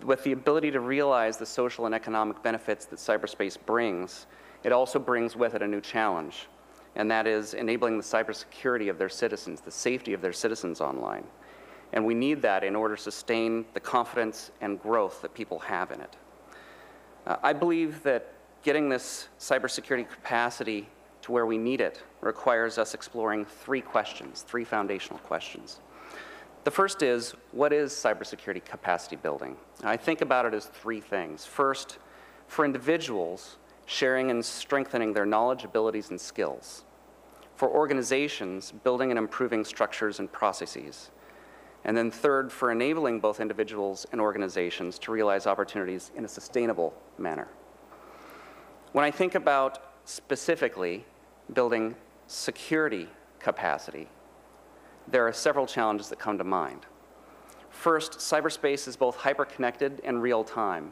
With the ability to realize the social and economic benefits that cyberspace brings, it also brings with it a new challenge, and that is enabling the cybersecurity of their citizens, the safety of their citizens online. And we need that in order to sustain the confidence and growth that people have in it. I believe that getting this cybersecurity capacity to where we need it requires us exploring 3 questions, 3 foundational questions. The first is, what is cybersecurity capacity building? I think about it as 3 things. First, for individuals, sharing and strengthening their knowledge, abilities, and skills. For organizations, building and improving structures and processes. And then third, for enabling both individuals and organizations to realize opportunities in a sustainable manner. When I think about specifically building security capacity, there are several challenges that come to mind. First, cyberspace is both hyper-connected and real-time.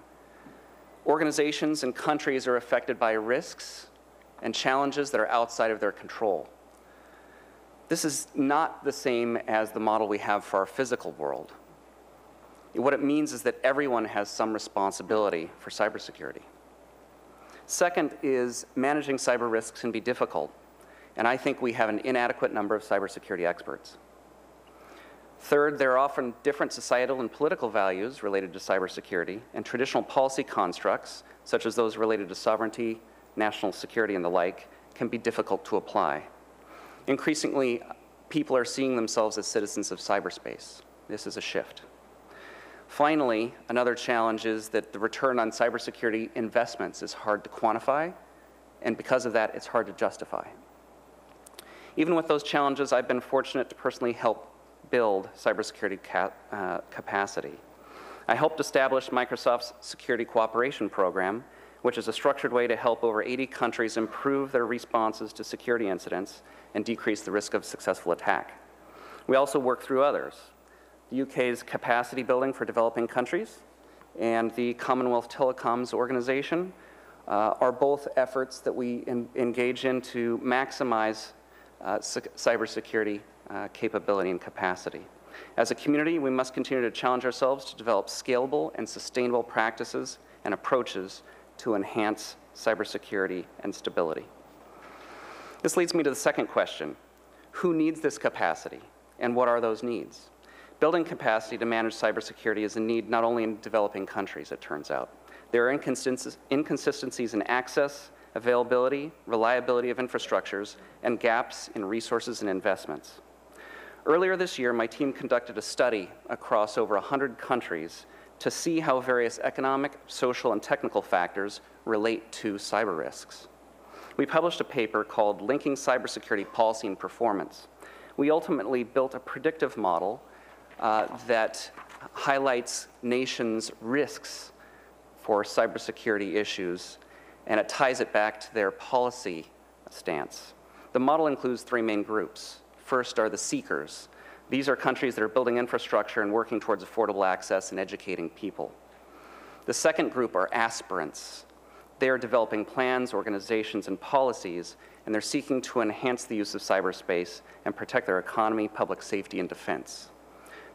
Organizations and countries are affected by risks and challenges that are outside of their control. This is not the same as the model we have for our physical world. What it means is that everyone has some responsibility for cybersecurity. Second is managing cyber risks can be difficult. and I think we have an inadequate number of cybersecurity experts. Third, there are often different societal and political values related to cybersecurity, and traditional policy constructs, such as those related to sovereignty, national security, and the like, can be difficult to apply. Increasingly, people are seeing themselves as citizens of cyberspace. This is a shift. Finally, another challenge is that the return on cybersecurity investments is hard to quantify, and because of that, it's hard to justify. Even with those challenges, I've been fortunate to personally help build cybersecurity capacity. I helped establish Microsoft's Security Cooperation Program, which is a structured way to help over 80 countries improve their responses to security incidents and decrease the risk of successful attack. We also work through others. The UK's capacity building for developing countries and the Commonwealth Telecoms Organization are both efforts that we engage in to maximize cybersecurity capability and capacity. As a community, we must continue to challenge ourselves to develop scalable and sustainable practices and approaches to enhance cybersecurity and stability. This leads me to the second question. Who needs this capacity, and what are those needs? Building capacity to manage cybersecurity is a need not only in developing countries, it turns out. There are inconsistencies in access, availability, reliability of infrastructures, and gaps in resources and investments. Earlier this year, my team conducted a study across over 100 countries to see how various economic, social, and technical factors relate to cyber risks. We published a paper called Linking Cybersecurity Policy and Performance. We ultimately built a predictive model that highlights nations' risks for cybersecurity issues, and it ties it back to their policy stance. The model includes three main groups. First are the seekers. These are countries that are building infrastructure and working towards affordable access and educating people. The second group are aspirants. They are developing plans, organizations, and policies, and they're seeking to enhance the use of cyberspace and protect their economy, public safety, and defense.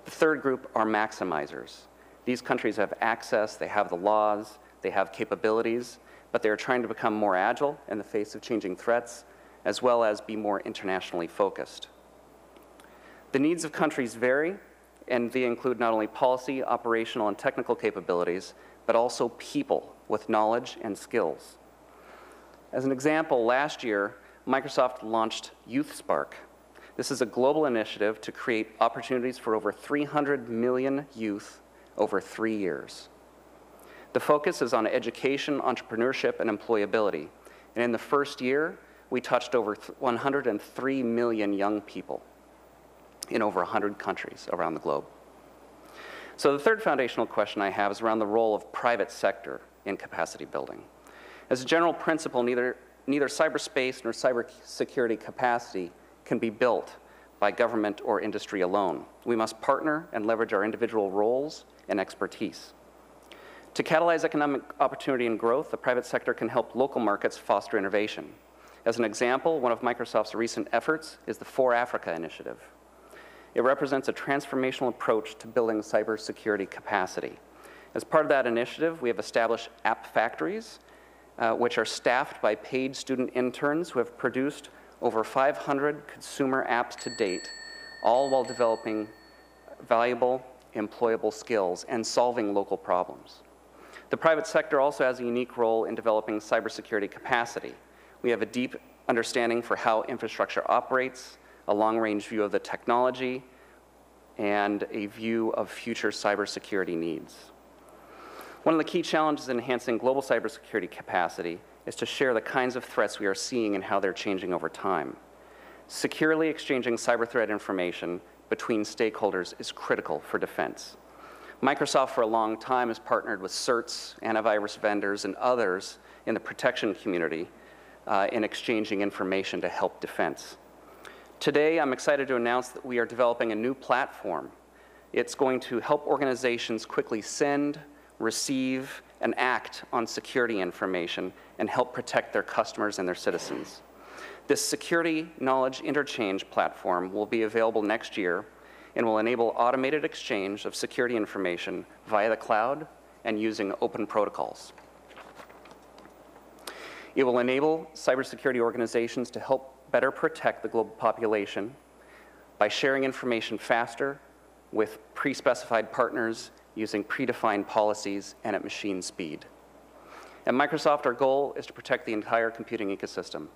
The third group are maximizers. These countries have access, they have the laws, they have capabilities, but they are trying to become more agile in the face of changing threats, as well as be more internationally focused. The needs of countries vary, and they include not only policy, operational, and technical capabilities, but also people with knowledge and skills. As an example, last year, Microsoft launched YouthSpark. This is a global initiative to create opportunities for over 300 million youth over 3 years. The focus is on education, entrepreneurship, and employability. And in the first year, we touched over 103 million young people in over 100 countries around the globe. So the third foundational question I have is around the role of private sector in capacity building. As a general principle, neither cyberspace nor cybersecurity capacity can be built by government or industry alone. We must partner and leverage our individual roles and expertise. To catalyze economic opportunity and growth, the private sector can help local markets foster innovation. As an example, one of Microsoft's recent efforts is the For Africa initiative. It represents a transformational approach to building cybersecurity capacity. As part of that initiative, we have established app factories, which are staffed by paid student interns who have produced over 500 consumer apps to date, all while developing valuable, employable skills and solving local problems. The private sector also has a unique role in developing cybersecurity capacity. We have a deep understanding for how infrastructure operates, a long-range view of the technology, and a view of future cybersecurity needs. One of the key challenges in enhancing global cybersecurity capacity is to share the kinds of threats we are seeing and how they're changing over time. Securely exchanging cyber threat information between stakeholders is critical for defense. Microsoft for a long time has partnered with certs, antivirus vendors, and others in the protection community in exchanging information to help defense. Today, I'm excited to announce that we are developing a new platform. It's going to help organizations quickly send, receive, and act on security information and help protect their customers and their citizens. This security knowledge interchange platform will be available next year and will enable automated exchange of security information via the cloud and using open protocols. It will enable cybersecurity organizations to help better protect the global population by sharing information faster with pre-specified partners using predefined policies and at machine speed. At Microsoft, our goal is to protect the entire computing ecosystem.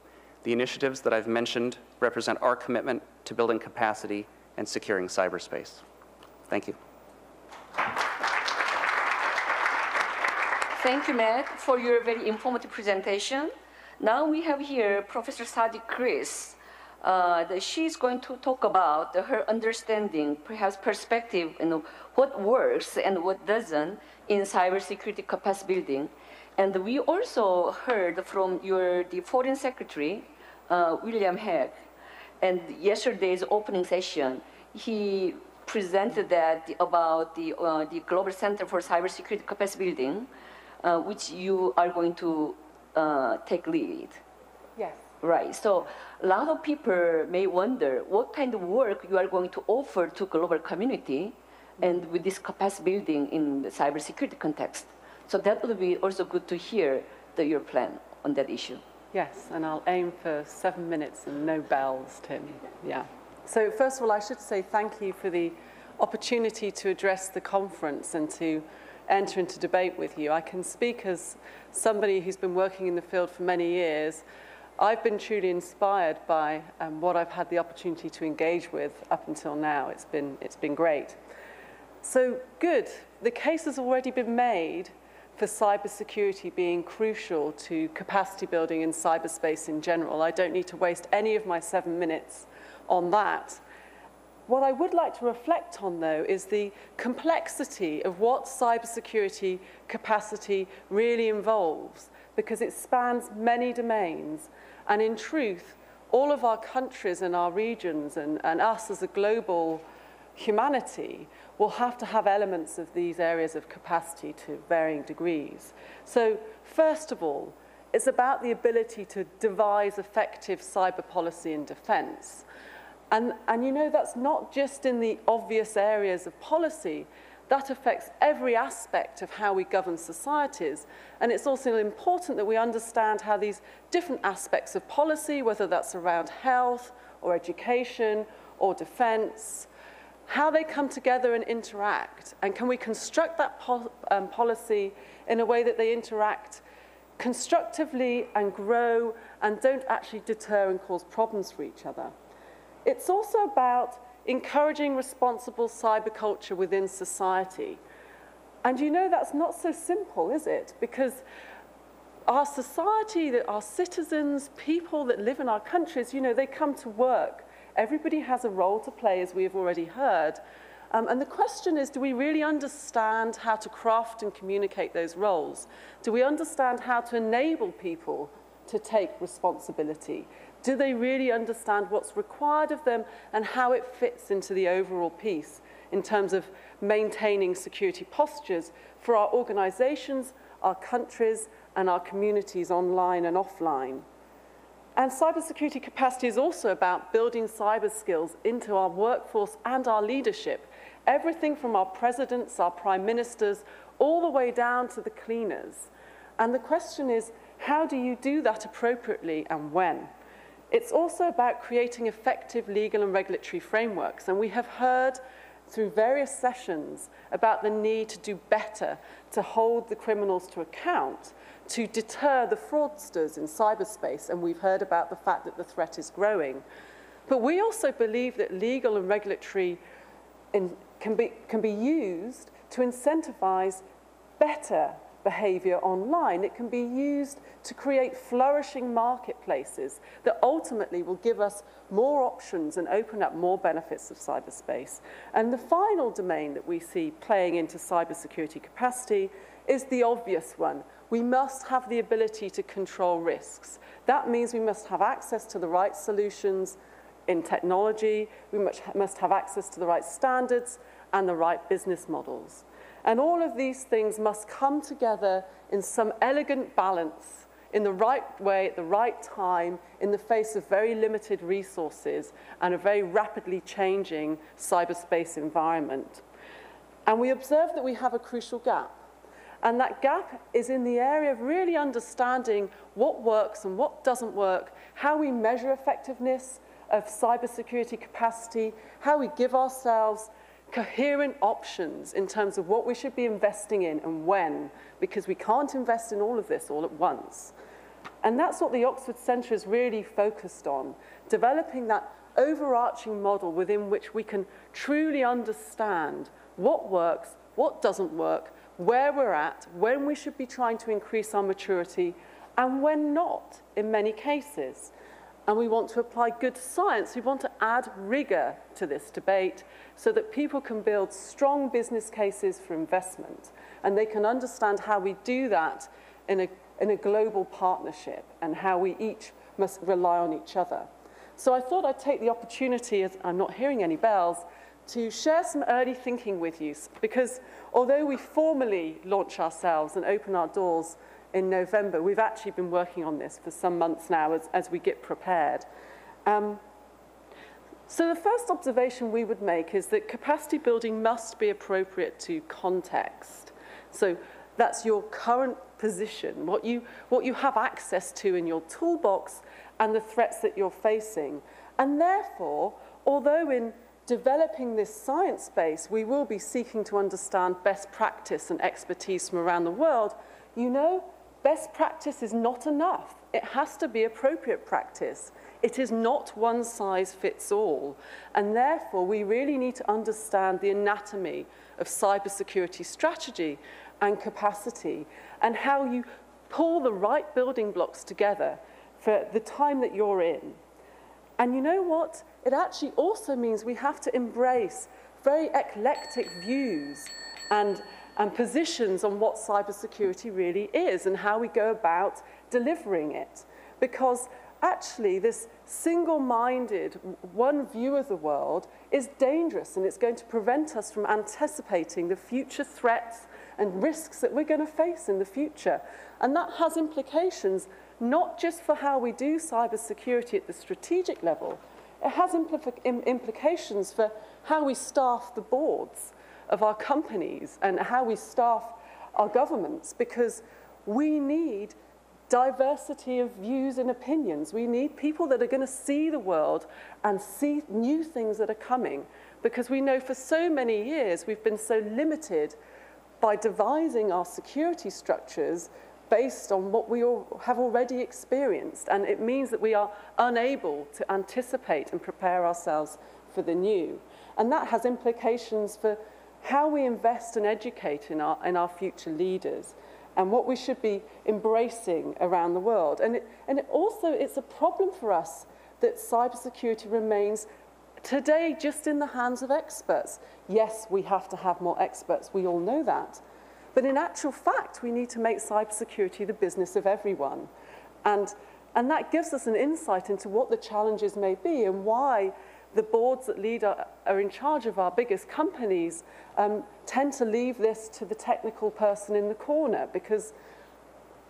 The initiatives that I've mentioned represent our commitment to building capacity and securing cyberspace. Thank you. Thank you, Matt, for your very informative presentation. Now we have here Professor Sadiq Chris. She's going to talk about her understanding, perhaps perspective, what works and what doesn't in cybersecurity capacity building. And we also heard from the Foreign Secretary, William Hague, and yesterday's opening session, he presented about the Global Center for Cybersecurity Capacity Building, which you are going to take lead. Yes. Right. So a lot of people may wonder what kind of work you are going to offer to global community and with this capacity building in the cybersecurity context. So that would be also good to hear your plan on that issue. Yes, and I'll aim for 7 minutes and no bells, Tim. Yeah. So first of all, I should say thank you for the opportunity to address the conference and to enter into debate with you. I can speak as somebody who's been working in the field for many years. I've been truly inspired by what I've had the opportunity to engage with up until now. It's been great. So good. The case has already been made for cybersecurity being crucial to capacity building in cyberspace in general. I don't need to waste any of my 7 minutes on that. What I would like to reflect on, though, is the complexity of what cybersecurity capacity really involves, because it spans many domains. And in truth, all of our countries and our regions and us as a global humanity will have to have elements of these areas of capacity to varying degrees. So first of all, it's about the ability to devise effective cyber policy and defense. And you know, that's not just in the obvious areas of policy. That affects every aspect of how we govern societies. And it's also important that we understand how these different aspects of policy, whether that's around health or education or defense, how they come together and interact. And can we construct that policy in a way that they interact constructively and grow and don't actually deter and cause problems for each other? It's also about encouraging responsible cyber culture within society. And you know, that's not so simple, is it? Because our society, our citizens, people that live in our countries, you know, they come to work. Everybody has a role to play, as we have already heard. And the question is, do we really understand how to craft and communicate those roles? Do we understand how to enable people to take responsibility? Do they really understand what's required of them and how it fits into the overall piece in terms of maintaining security postures for our organizations, our countries, and our communities online and offline? And cybersecurity capacity is also about building cyber skills into our workforce and our leadership. Everything from our presidents, our prime ministers, all the way down to the cleaners. And the question is, how do you do that appropriately and when? It's also about creating effective legal and regulatory frameworks. And we have heard through various sessions about the need to do better, to hold the criminals to account, to deter the fraudsters in cyberspace. And we've heard about the fact that the threat is growing. But we also believe that legal and regulatory can be used to incentivize better behavior online. It can be used to create flourishing marketplaces that ultimately will give us more options and open up more benefits of cyberspace. And the final domain that we see playing into cybersecurity capacity is the obvious one. We must have the ability to control risks. That means we must have access to the right solutions in technology, we must have access to the right standards and the right business models. And all of these things must come together in some elegant balance, in the right way, at the right time, in the face of very limited resources and a very rapidly changing cyberspace environment. And we observe that we have a crucial gap. And that gap is in the area of really understanding what works and what doesn't work, how we measure effectiveness of cybersecurity capacity, how we give ourselves coherent options in terms of what we should be investing in and when, because we can't invest in all of this all at once. And that's what the Oxford Centre is really focused on, developing that overarching model within which we can truly understand what works, what doesn't work, where we're at, when we should be trying to increase our maturity, and when not, in many cases. And we want to apply good science. We want to add rigor to this debate so that people can build strong business cases for investment, and they can understand how we do that in a global partnership and how we each must rely on each other. So I thought I'd take the opportunity, as I'm not hearing any bells, to share some early thinking with you, because although we formally launch ourselves and open our doors in November, we've actually been working on this for some months now as we get prepared. So the first observation we would make is that capacity building must be appropriate to context. So that's your current position, what you have access to in your toolbox and the threats that you're facing. And therefore, although in developing this science base, we will be seeking to understand best practice and expertise from around the world, you know, best practice is not enough. It has to be appropriate practice. It is not one size fits all. And therefore, we really need to understand the anatomy of cybersecurity strategy and capacity, and how you pull the right building blocks together for the time that you're in. And you know what? It actually also means we have to embrace very eclectic views and positions on what cybersecurity really is and how we go about delivering it. Because actually, this single-minded, one view of the world is dangerous, and it's going to prevent us from anticipating the future threats and risks that we're going to face in the future. And that has implications not just for how we do cybersecurity at the strategic level, it has implications for how we staff the boards of our companies and how we staff our governments, because we need diversity of views and opinions. We need people that are going to see the world and see new things that are coming, because we know for so many years we've been so limited by devising our security structures based on what we all have already experienced. And it means that we are unable to anticipate and prepare ourselves for the new. And that has implications for how we invest and educate in our future leaders, and what we should be embracing around the world. And it's a problem for us that cybersecurity remains today just in the hands of experts. Yes, we have to have more experts, we all know that. But in actual fact, we need to make cybersecurity the business of everyone. And that gives us an insight into what the challenges may be and why the boards that are in charge of our biggest companies tend to leave this to the technical person in the corner, because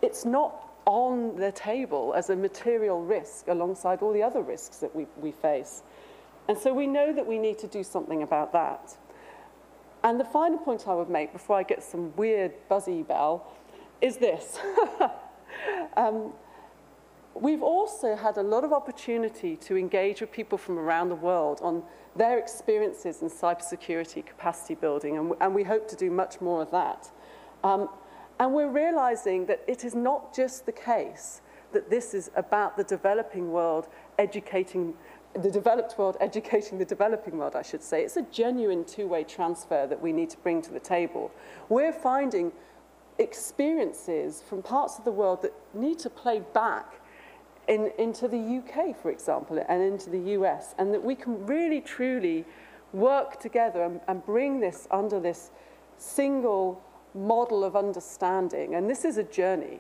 it's not on the table as a material risk alongside all the other risks that we face. And so we know that we need to do something about that. And the final point I would make before I get some weird buzzy bell is this. We've also had a lot of opportunity to engage with people from around the world on their experiences in cybersecurity capacity building, and we hope to do much more of that. And we're realizing that it is not just the case that this is about the developing world educating the developed world, educating the developing world, I should say. It's a genuine two-way transfer that we need to bring to the table. We're finding experiences from parts of the world that need to play back into the UK, for example, and into the US, and that we can really, truly work together and bring this under this single model of understanding. And this is a journey.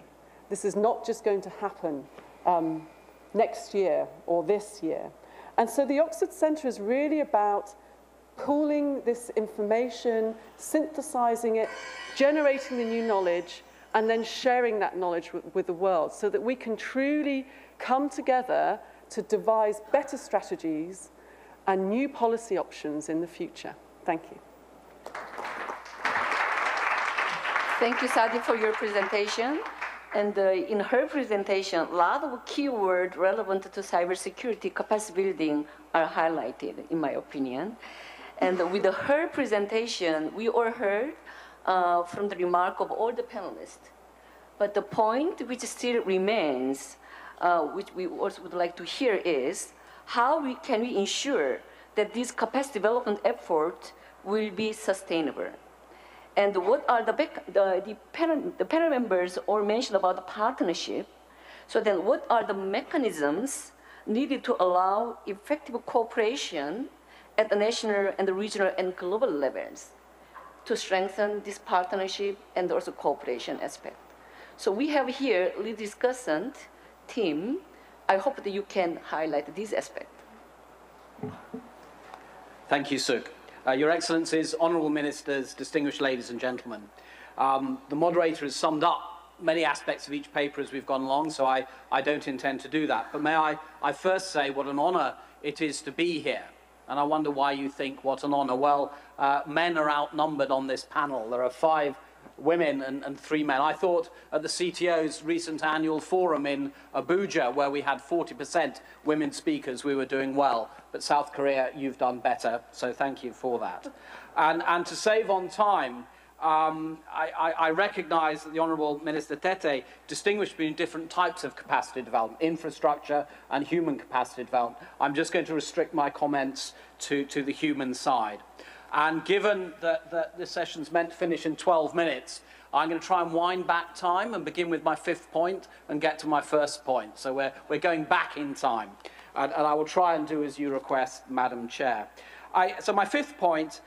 This is not just going to happen next year or this year. And so the Oxford Centre is really about pooling this information, synthesizing it, generating the new knowledge, and then sharing that knowledge with the world so that we can truly come together to devise better strategies and new policy options in the future. Thank you. Thank you, Sadi, for your presentation. And in her presentation, a lot of keywords relevant to cybersecurity capacity building are highlighted, in my opinion. And with her presentation, we all heard from the remark of all the panelists. But the point which still remains, which we also would like to hear is, how can we ensure that this capacity development effort will be sustainable? And what are the panel members all mentioned about the partnership? So then what are the mechanisms needed to allow effective cooperation at the national and the regional and global levels to strengthen this partnership and also cooperation aspect? So we have here lead discussant, Tim. I hope that you can highlight this aspect. Thank you, Suk. Your Excellencies, Honourable Ministers, distinguished ladies and gentlemen. The moderator has summed up many aspects of each paper as we've gone along, so I don't intend to do that. But may I first say what an honour it is to be here. And I wonder why you think what an honour. Well, men are outnumbered on this panel. There are 5 women and 3 men. I thought at the CTO's recent annual forum in Abuja, where we had 40% women speakers, we were doing well. But South Korea, you've done better, so thank you for that. And to save on time, I recognise that the Honourable Minister Tete distinguished between different types of capacity development, infrastructure and human capacity development. I'm just going to restrict my comments to the human side. And given that this session's meant to finish in 12 minutes, I'm going to try and wind back time and begin with my 5th point and get to my 1st point. So we're going back in time. And I will try and do as you request, Madam Chair. So my 5th point,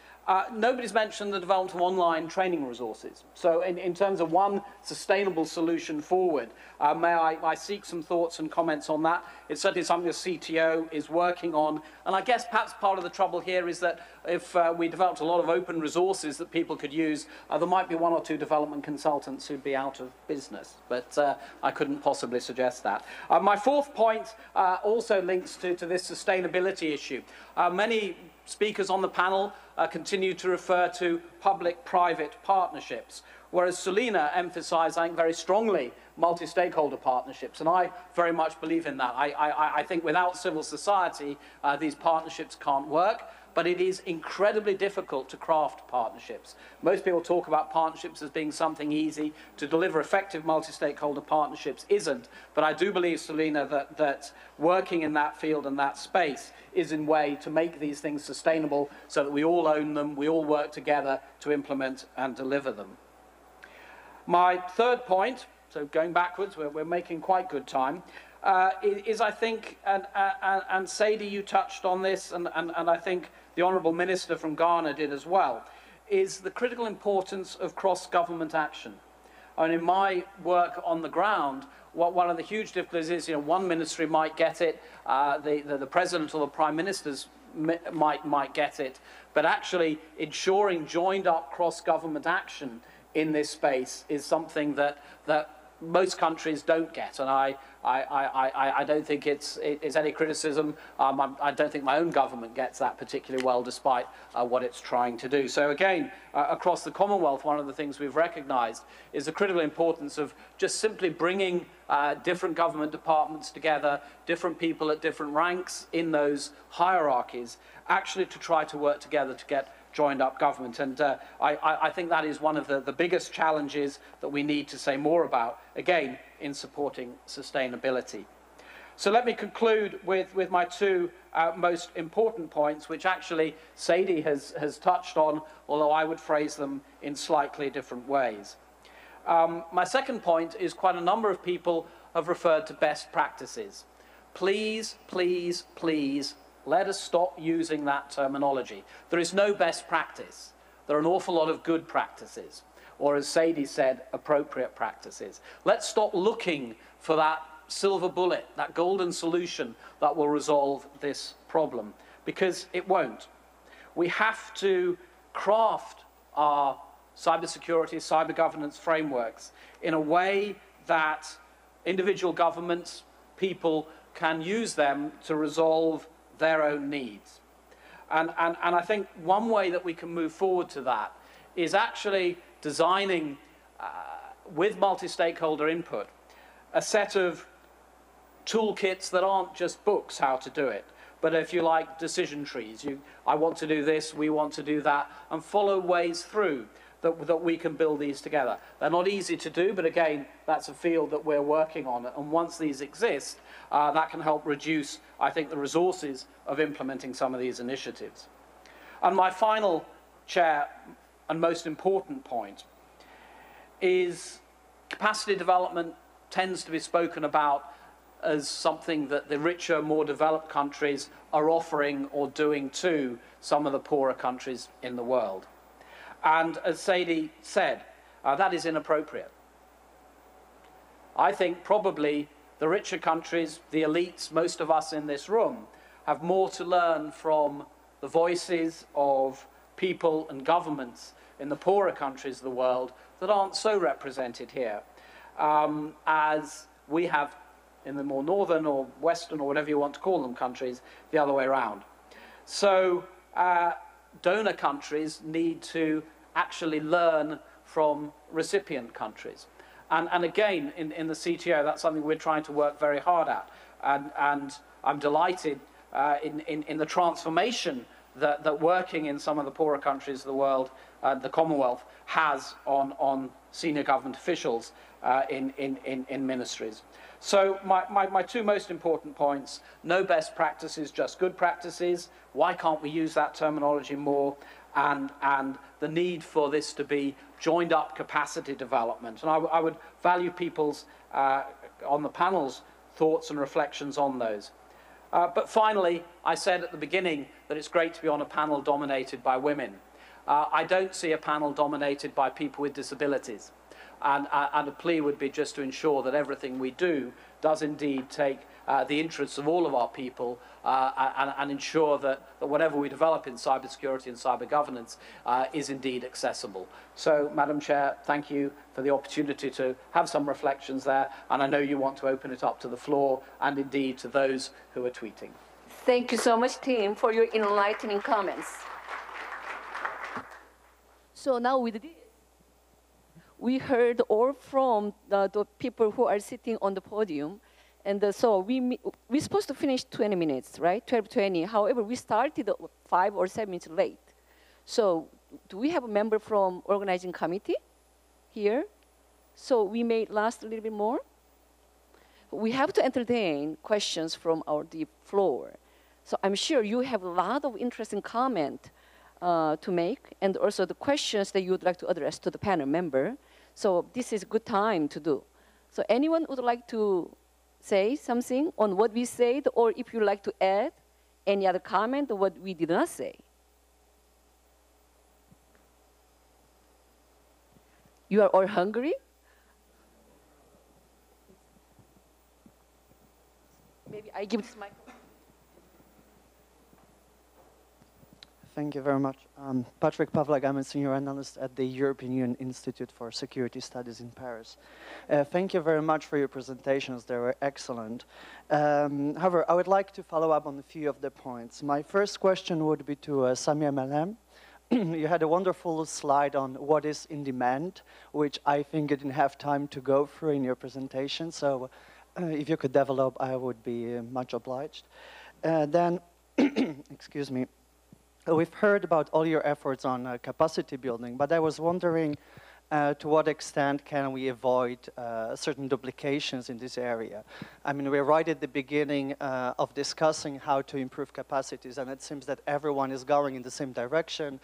nobody's mentioned the development of online training resources. So in terms of one sustainable solution forward, may I seek some thoughts and comments on that? It's certainly something the CTO is working on. And I guess perhaps part of the trouble here is that if we developed a lot of open resources that people could use, there might be 1 or 2 development consultants who'd be out of business. But I couldn't possibly suggest that. My 4th point also links to this sustainability issue. Many speakers on the panel continue to refer to public-private partnerships, whereas Selina emphasised, I think, very strongly multi-stakeholder partnerships, and I very much believe in that. I think without civil society, these partnerships can't work, but it is incredibly difficult to craft partnerships. Most people talk about partnerships as being something easy. To deliver effective multi-stakeholder partnerships isn't, but I do believe, Selina, that working in that field and that space is a way to make these things sustainable so that we all own them, we all work together to implement and deliver them. My 3rd point, so going backwards, we're making quite good time, is I think, and Sadie, you touched on this, and I think the Honourable Minister from Ghana did as well, is the critical importance of cross-government action. And in my work on the ground, one of the huge difficulties is, one ministry might get it, the President or the Prime Ministers might get it, but actually ensuring joined-up cross-government action in this space is something that most countries don't get, and I don't think it's any criticism. I don't think my own government gets that particularly well, despite what it's trying to do. So again, across the Commonwealth, one of the things we've recognised is the critical importance of just simply bringing different government departments together, different people at different ranks in those hierarchies, actually to try to work together to get joined up government. And I think that is one of the biggest challenges that we need to say more about, again, in supporting sustainability. So let me conclude with my 2 most important points, which actually Sadie has touched on, although I would phrase them in slightly different ways. My 2nd point is quite a number of people have referred to best practices. Please, please, please, let us stop using that terminology. There is no best practice. There are an awful lot of good practices, or as Sadie said, appropriate practices. Let's stop looking for that silver bullet, that golden solution that will resolve this problem, because it won't. We have to craft our cybersecurity, cyber governance frameworks in a way that individual governments, people can use them to resolve their own needs. And I think one way that we can move forward to that is actually designing with multi-stakeholder input, a set of toolkits that aren't just books how to do it, but if you like, decision trees. I want to do this, we want to do that, and follow ways through that we can build these together. They're not easy to do, but again, that's a field that we're working on. And once these exist, that can help reduce, I think, the resources of implementing some of these initiatives. And my final, Chair, and most important point is capacity development tends to be spoken about as something that the richer, more developed countries are offering or doing to some of the poorer countries in the world. And as Sadie said, that is inappropriate. I think probably the richer countries, the elites, most of us in this room, have more to learn from the voices of people and governments in the poorer countries of the world that aren't so represented here, as we have in the more northern or western or whatever you want to call them countries, the other way around. So donor countries need to actually learn from recipient countries. And again, in the CTO, that's something we're trying to work very hard at. And I'm delighted in the transformation that working in some of the poorer countries of the world, the Commonwealth, has on senior government officials in ministries. So my two most important points: no best practices, just good practices. Why can't we use that terminology more? And the need for this to be joined up capacity development. And I would value people's, on the panel's, thoughts and reflections on those. But finally, I said at the beginning that it's great to be on a panel dominated by women. I don't see a panel dominated by people with disabilities. And a plea would be just to ensure that everything we do does indeed take the interests of all of our people and ensure that whatever we develop in cybersecurity and cyber governance is indeed accessible. So, Madam Chair, thank you for the opportunity to have some reflections there, and I know you want to open it up to the floor and indeed to those who are tweeting. Thank you so much, Tim, for your enlightening comments. So now with this, we heard all from the people who are sitting on the podium. And so we're supposed to finish 20 minutes, right? 12:20. However, we started 5 or 7 minutes late. So do we have a member from organizing committee here? So we may last a little bit more. We have to entertain questions from our deep floor. So I'm sure you have a lot of interesting comment to make, and also the questions that you would like to address to the panel member. So this is a good time to do. So anyone would like to say something on what we said, or if you'd like to add any other comment on what we did not say? You are all hungry? Maybe I give this microphone. Thank you very much. Patrick Pavlak, I'm a senior analyst at the European Union Institute for Security Studies in Paris. Thank you very much for your presentations. They were excellent. However, I would like to follow up on a few of the points. My first question would be to Samia Malem. You had a wonderful slide on what is in demand, which I think you didn't have time to go through in your presentation. So if you could develop, I would be much obliged. Then, excuse me. We've heard about all your efforts on capacity building, but I was wondering to what extent can we avoid certain duplications in this area? I mean, we're right at the beginning of discussing how to improve capacities, and it seems that everyone is going in the same direction,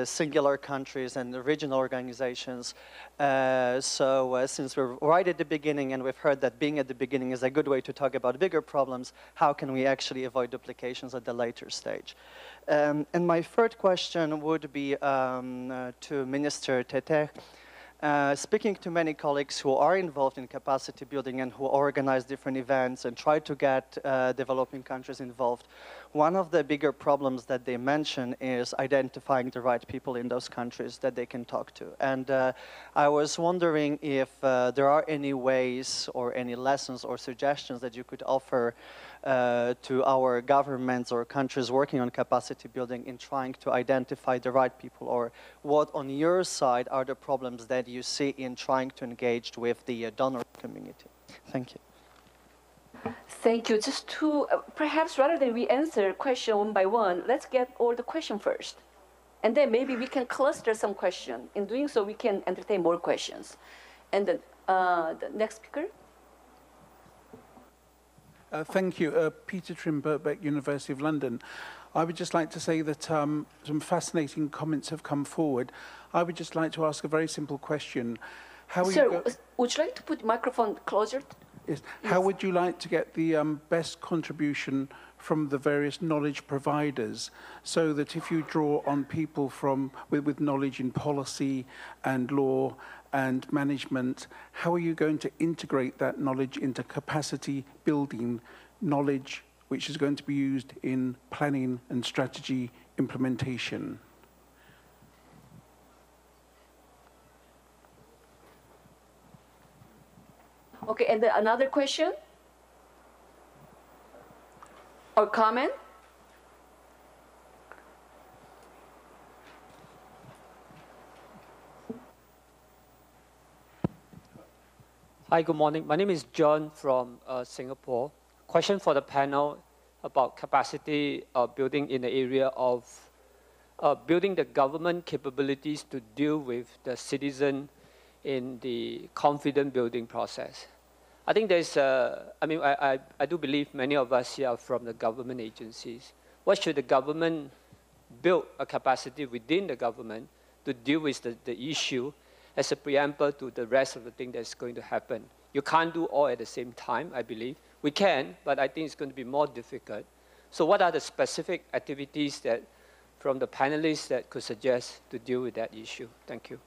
singular countries and regional organizations. Since we're right at the beginning and we've heard that being at the beginning is a good way to talk about bigger problems, how can we actually avoid duplications at the later stage? And my third question would be to Minister Tete. Speaking to many colleagues who are involved in capacity building and who organize different events and try to get developing countries involved, one of the bigger problems that they mention is identifying the right people in those countries that they can talk to. And I was wondering if there are any ways or any lessons or suggestions that you could offer to our governments or countries working on capacity building in trying to identify the right people, or what on your side are the problems that you see in trying to engage with the donor community. Thank you. Thank you. Just to, perhaps rather than we answer question one by one, let's get all the question first. And then maybe we can cluster some question. In doing so, we can entertain more questions. And then the next speaker. Thank you. Peter Trim, Birkbeck, University of London. I would just like to say that some fascinating comments have come forward. I would just like to ask a very simple question. How Sir, would you like to put the microphone closer? Yes. How would you like to get the best contribution from the various knowledge providers, so that if you draw on people with knowledge in policy and law and management, how are you going to integrate that knowledge into capacity building knowledge, which is going to be used in planning and strategy implementation? Okay, and then another question or comment? Hi, good morning. My name is John from Singapore. Question for the panel about capacity building in the area of building the government capabilities to deal with the citizen in the confident building process. I think there's, I do believe many of us here are from the government agencies. What should the government build a capacity within the government to deal with the issue as a preamble to the rest of the thing that's going to happen? You can't do all at the same time, I believe. We can, but I think it's going to be more difficult. So what are the specific activities that, from the panelists, that could suggest to deal with that issue? Thank you.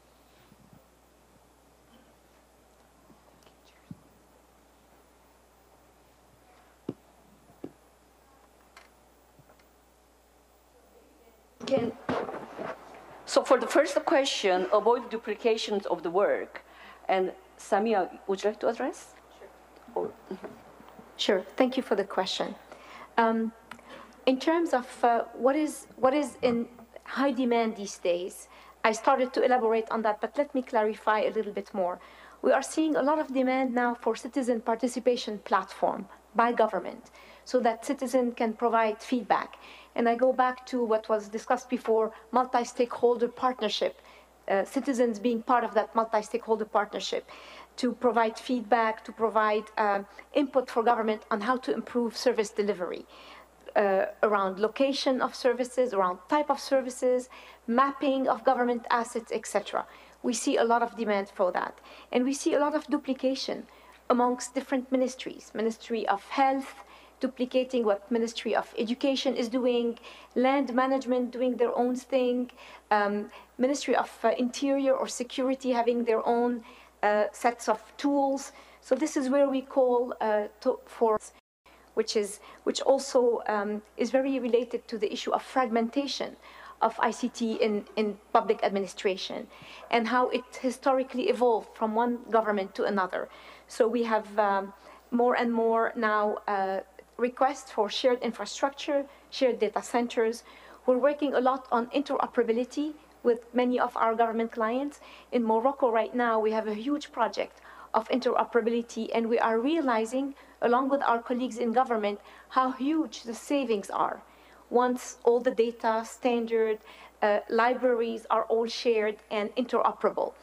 So for the first question, avoid duplications of the work. And Samia, would you like to address? Sure. Sure. Thank you for the question. In terms of what is in high demand these days, I started to elaborate on that, but let me clarify a little bit more. We are seeing a lot of demand now for citizen participation platform by government, so that citizens can provide feedback. And I go back to what was discussed before, multi-stakeholder partnership, citizens being part of that multi-stakeholder partnership to provide feedback, to provide input for government on how to improve service delivery around location of services, around type of services, mapping of government assets, etc. We see a lot of demand for that. And we see a lot of duplication amongst different ministries, Ministry of Health, duplicating what Ministry of Education is doing, land management doing their own thing, Ministry of Interior or Security having their own sets of tools. So this is where we call for, which also is very related to the issue of fragmentation of ICT in public administration and how it historically evolved from one government to another. So we have more and more now requests for shared infrastructure, shared data centers. We're working a lot on interoperability with many of our government clients. In Morocco right now, we have a huge project of interoperability, and we are realizing, along with our colleagues in government, how huge the savings are. Once all the data, standard, libraries are all shared and interoperable.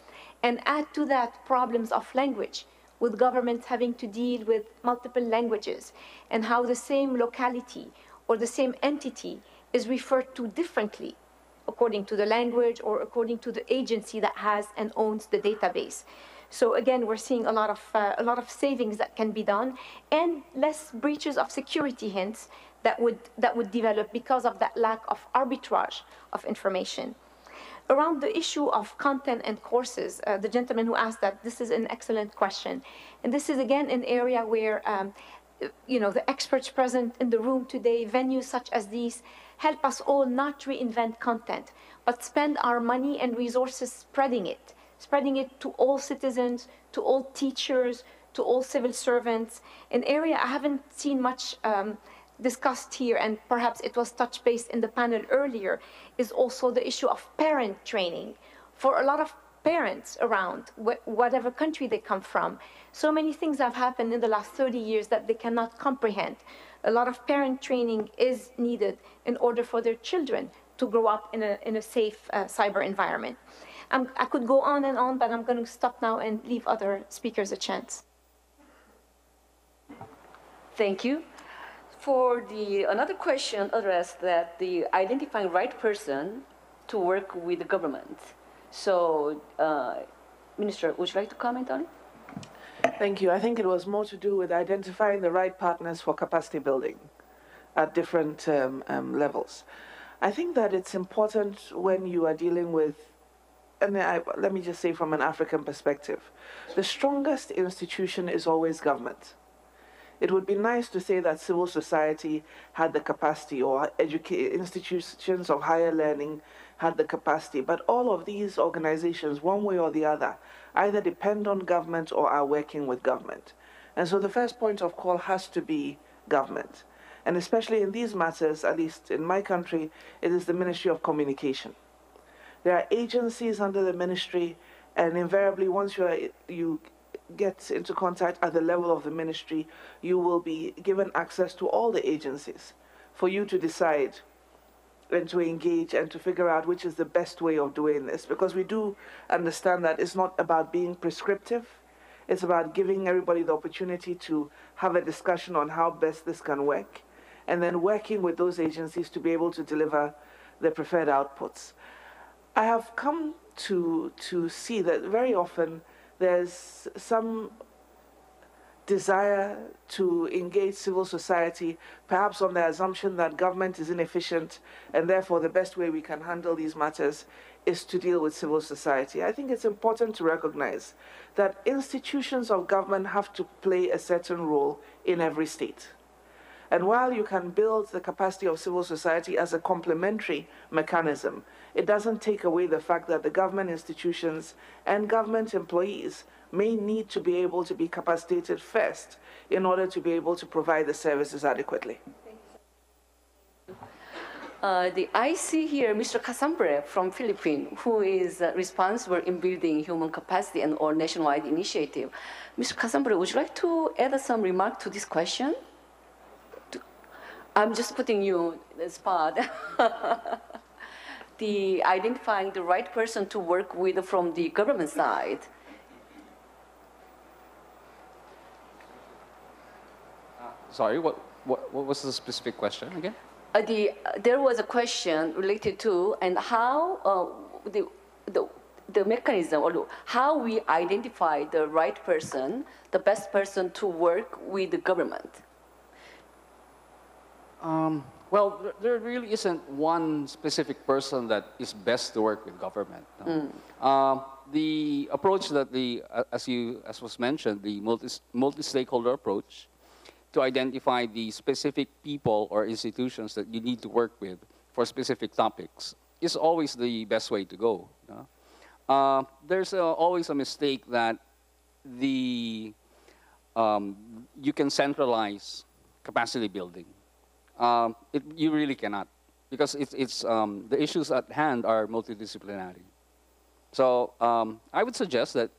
And add to that problems of language, with governments having to deal with multiple languages, and how the same locality or the same entity is referred to differently according to the language or according to the agency that has and owns the database. So again, we're seeing a lot of savings that can be done, and less breaches of security hints that would develop because of that lack of arbitrage of information. Around the issue of content and courses, the gentleman who asked that, this is an excellent question. And this is, again, an area where the experts present in the room today, venues such as these, help us all not reinvent content, but spend our money and resources spreading it to all citizens, to all teachers, to all civil servants. An area I haven't seen much discussed here, and perhaps it was touched base in the panel earlier, is also the issue of parent training. For a lot of parents around, whatever country they come from, so many things have happened in the last 30 years that they cannot comprehend. A lot of parent training is needed in order for their children to grow up in a safe cyber environment. I could go on and on, but I'm going to stop now and leave other speakers a chance. Thank you. For another question addressed that the identifying right person to work with the government. So, Minister, would you like to comment on it? Thank you. I think it was more to do with identifying the right partners for capacity building at different levels. I think that it's important when you are dealing with, and let me just say from an African perspective, the strongest institution is always government. It would be nice to say that civil society had the capacity, or institutions of higher learning had the capacity, but all of these organizations, one way or the other, either depend on government or are working with government. And so the first point of call has to be government. And especially in these matters, at least in my country, it is the Ministry of Communication. There are agencies under the ministry, and invariably once you get into contact at the level of the ministry, you will be given access to all the agencies for you to decide and to engage and to figure out which is the best way of doing this. Because we do understand that it's not about being prescriptive. It's about giving everybody the opportunity to have a discussion on how best this can work, and then working with those agencies to be able to deliver the preferred outputs. I have come to see that very often there's some desire to engage civil society, perhaps on the assumption that government is inefficient, and therefore the best way we can handle these matters is to deal with civil society. I think it's important to recognize that institutions of government have to play a certain role in every state. And while you can build the capacity of civil society as a complementary mechanism, it doesn't take away the fact that the government institutions and government employees may need to be able to be capacitated first in order to be able to provide the services adequately. I see here Mr. Casambre from Philippines, who is responsible in building human capacity and our nationwide initiative. Mr. Casambre, would you like to add some remark to this question? I'm just putting you on the spot. The identifying the right person to work with from the government side. Sorry, what was the specific question again? There was a question related to and how the mechanism, or how we identify the right person, the best person to work with the government. Well, there really isn't one specific person that is best to work with government. No? The approach that as was mentioned, the multi-stakeholder approach to identify the specific people or institutions that you need to work with for specific topics is always the best way to go. No? There's always a mistake that you can centralize capacity building. You really cannot, because the issues at hand are multidisciplinary. So I would suggest that,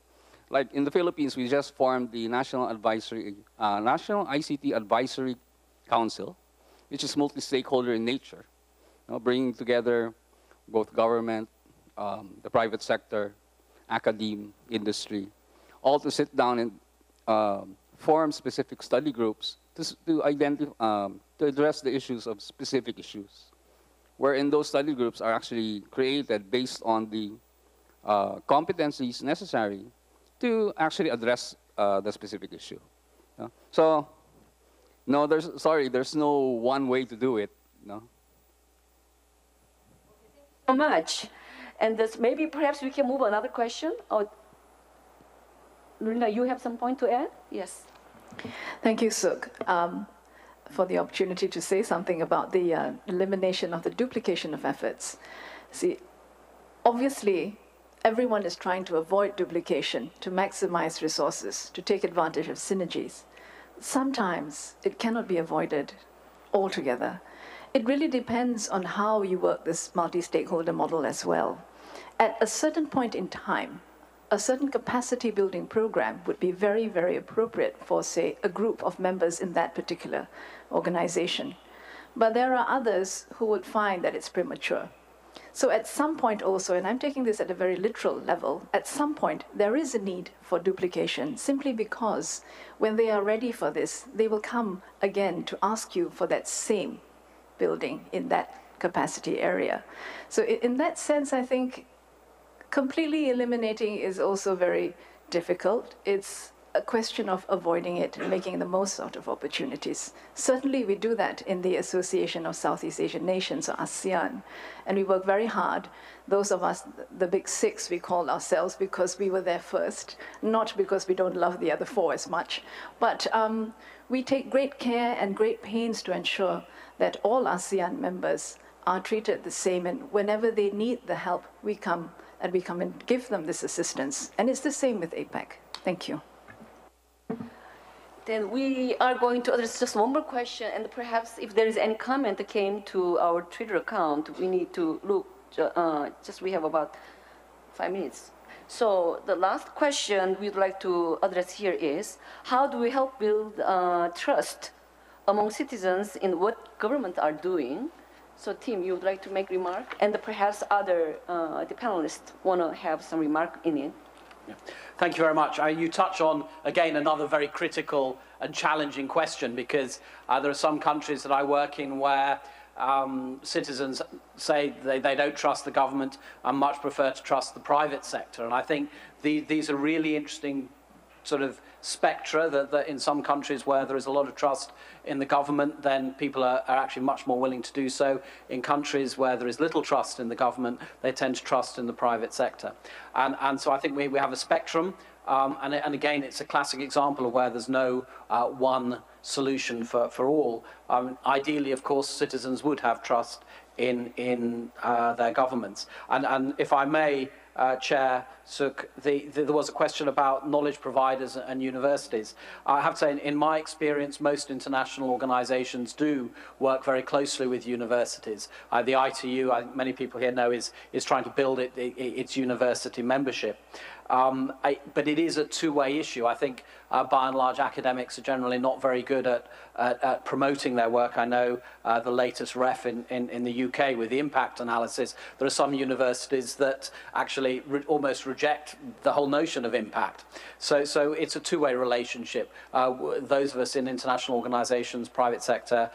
like in the Philippines, we just formed the National ICT Advisory Council, which is multi-stakeholder in nature, bringing together both government, the private sector, academe, industry, all to sit down and form specific study groups to identify, to address the issues of specific issues, wherein those study groups are actually created based on the competencies necessary to actually address the specific issue. So, no, there's no one way to do it. No. So much, and maybe perhaps we can move another question. Oh, Luna, you have some point to add? Yes. Thank you, Suk, for the opportunity to say something about the elimination of the duplication of efforts. See, obviously, everyone is trying to avoid duplication, to maximize resources, to take advantage of synergies. Sometimes it cannot be avoided altogether. It really depends on how you work this multi-stakeholder model as well. At a certain point in time, a certain capacity building program would be very, very appropriate for, say, a group of members in that particular organization. But there are others who would find that it's premature. So at some point also, and I'm taking this at a very literal level, at some point there is a need for duplication simply because when they are ready for this, they will come again to ask you for that same building in that capacity area. So in that sense, I think completely eliminating is also very difficult. It's a question of avoiding it and making the most out of opportunities. Certainly we do that in the Association of Southeast Asian Nations, or ASEAN, and we work very hard. Those of us, the big six, we call ourselves because we were there first, not because we don't love the other four as much. But we take great care and great pains to ensure that all ASEAN members are treated the same, and whenever they need the help, we come and give them this assistance. And it's the same with APEC. Thank you. Then we are going to address just one more question, and perhaps if there is any comment that came to our Twitter account, we need to look, we have about 5 minutes. So the last question we'd like to address here is, how do we help build trust among citizens in what governments are doing? So Tim, you would like to make a remark, and perhaps other, the panelists want to have some remark in it. Yeah. Thank you very much. You touch on, again, another very critical and challenging question, because there are some countries that I work in where citizens say they don't trust the government and much prefer to trust the private sector. And I think these are really interesting sort of spectra, that in some countries where there is a lot of trust in the government, then people are actually much more willing to do so. In countries where there is little trust in the government, they tend to trust in the private sector. And so I think we have a spectrum, and again, it's a classic example of where there's no one solution for all. Ideally, of course, citizens would have trust in their governments. And if I may, Chair Suk, there was a question about knowledge providers and universities. I have to say, in my experience, most international organizations do work very closely with universities. The ITU, many people here know, is trying to build its university membership. But it is a two-way issue. I think, by and large, academics are generally not very good at promoting their work. I know the latest ref in the UK with the impact analysis, there are some universities that actually almost reject the whole notion of impact. So it's a two-way relationship. Those of us in international organizations, private sector,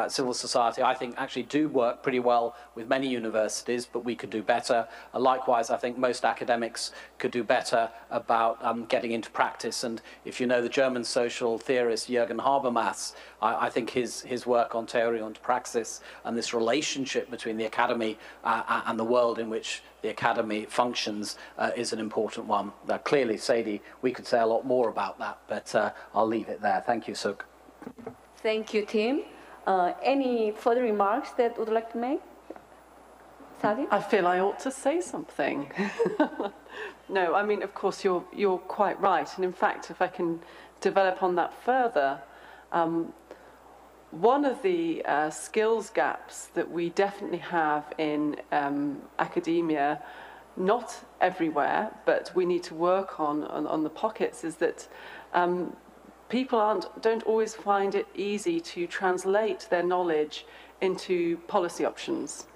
civil society, I think actually do work pretty well with many universities, but we could do better. Likewise, I think most academics could do better about getting into practice. And if you know the German social theorist Jürgen Habermas, I think his work on theory und praxis and this relationship between the academy and the world in which the academy functions is an important one. Clearly, Sadie, we could say a lot more about that, but I'll leave it there. Thank you, Suk. Thank you, Tim. Any further remarks that would like to make? Sadie? I feel I ought to say something. No, I mean, of course, you're quite right. And in fact, if I can develop on that further, one of the skills gaps that we definitely have in academia, not everywhere, but we need to work on the pockets, is that people don't always find it easy to translate their knowledge into policy options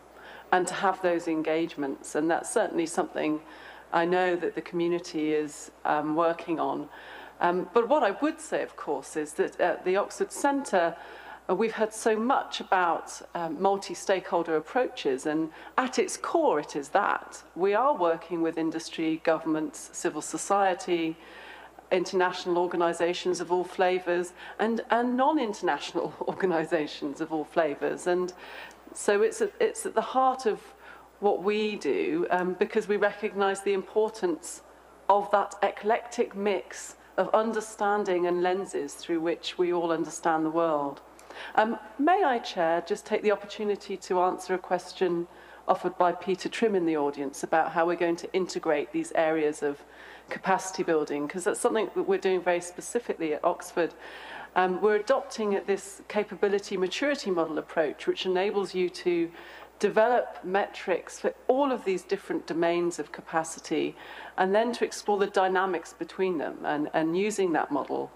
and to have those engagements. And that's certainly something I know that the community is working on. But what I would say, of course, is that at the Oxford Centre, we've heard so much about multi-stakeholder approaches, and at its core it is that. We are working with industry, governments, civil society, international organizations of all flavors, and non-international organizations of all flavors. And so it's at the heart of what we do, because we recognize the importance of that eclectic mix of understanding and lenses through which we all understand the world. May I, Chair, just take the opportunity to answer a question offered by Peter Trim in the audience about how we're going to integrate these areas of capacity building, because that's something that we're doing very specifically at Oxford. We're adopting this capability maturity model approach, which enables you to develop metrics for all of these different domains of capacity, and then to explore the dynamics between them. And using that model,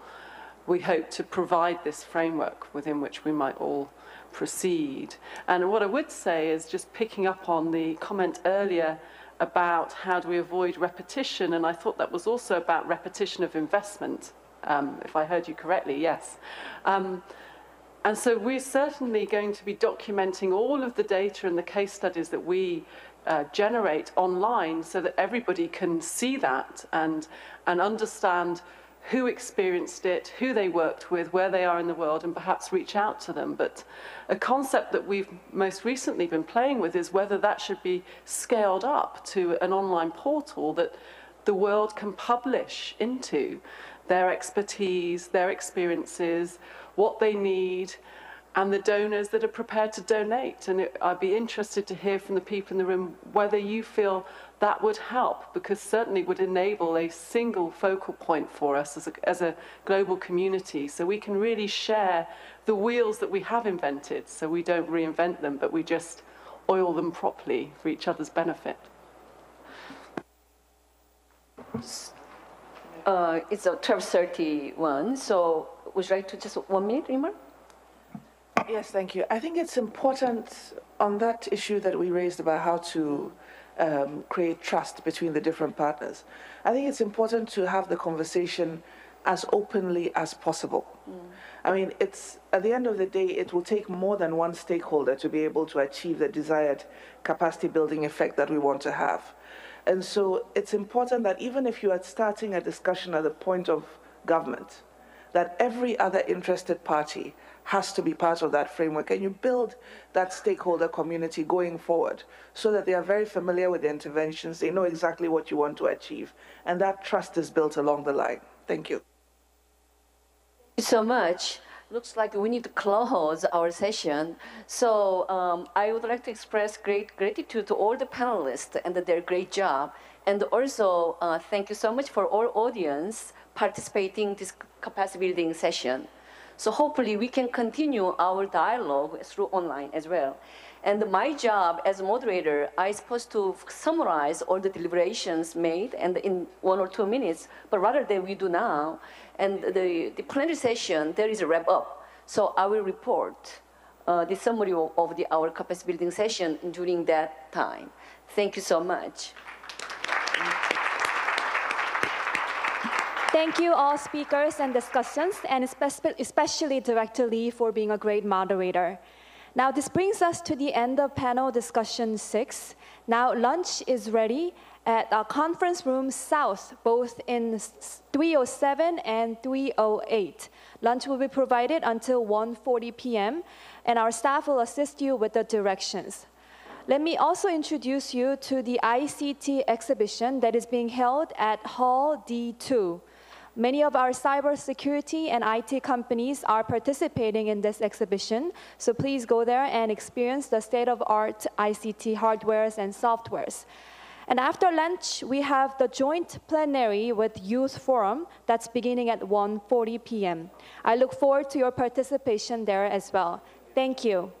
we hope to provide this framework within which we might all proceed. And what I would say is, just picking up on the comment earlier about how do we avoid repetition, and I thought that was also about repetition of investment, if I heard you correctly, yes. And so we're certainly going to be documenting all of the data and the case studies that we generate online, so that everybody can see that and understand who experienced it, who they worked with, where they are in the world, and perhaps reach out to them. But a concept that we've most recently been playing with is whether that should be scaled up to an online portal that the world can publish into their expertise, their experiences, what they need, and the donors that are prepared to donate. And I'd be interested to hear from the people in the room whether you feel that would help, because certainly would enable a single focal point for us as a global community, so we can really share the wheels that we have invented, so we don't reinvent them, but we just oil them properly for each other's benefit. It's 12:31, so would you like to just 1 minute, Rima? Yes, thank you. I think it's important on that issue that we raised about how to create trust between the different partners. I think it's important to have the conversation as openly as possible. I mean, it's at the end of the day, it will take more than one stakeholder to be able to achieve the desired capacity building effect that we want to have. And so it's important that even if you are starting a discussion at the point of government, that every other interested party has to be part of that framework, and you build that stakeholder community going forward so that they are very familiar with the interventions, they know exactly what you want to achieve, and that trust is built along the line. Thank you. Thank you so much. Looks like we need to close our session. So I would like to express great gratitude to all the panelists and their great job. And also thank you so much for all audience participating in this capacity building session. So hopefully we can continue our dialogue through online as well. And my job as a moderator, I'm supposed to summarize all the deliberations made and in 1 or 2 minutes, but rather than we do now. And the plenary session, there is a wrap up. So I will report the summary of our capacity building session during that time. Thank you so much. Thank you all speakers and discussants, and especially Director Lee for being a great moderator. Now this brings us to the end of panel discussion 6. Now lunch is ready at our conference room south, both in 307 and 308. Lunch will be provided until 1:40 p.m. and our staff will assist you with the directions. Let me also introduce you to the ICT exhibition that is being held at Hall D2. Many of our cybersecurity and IT companies are participating in this exhibition, so please go there and experience the state-of-art ICT hardwares and softwares. And after lunch, we have the joint plenary with Youth Forum that's beginning at 1:40 p.m. I look forward to your participation there as well. Thank you.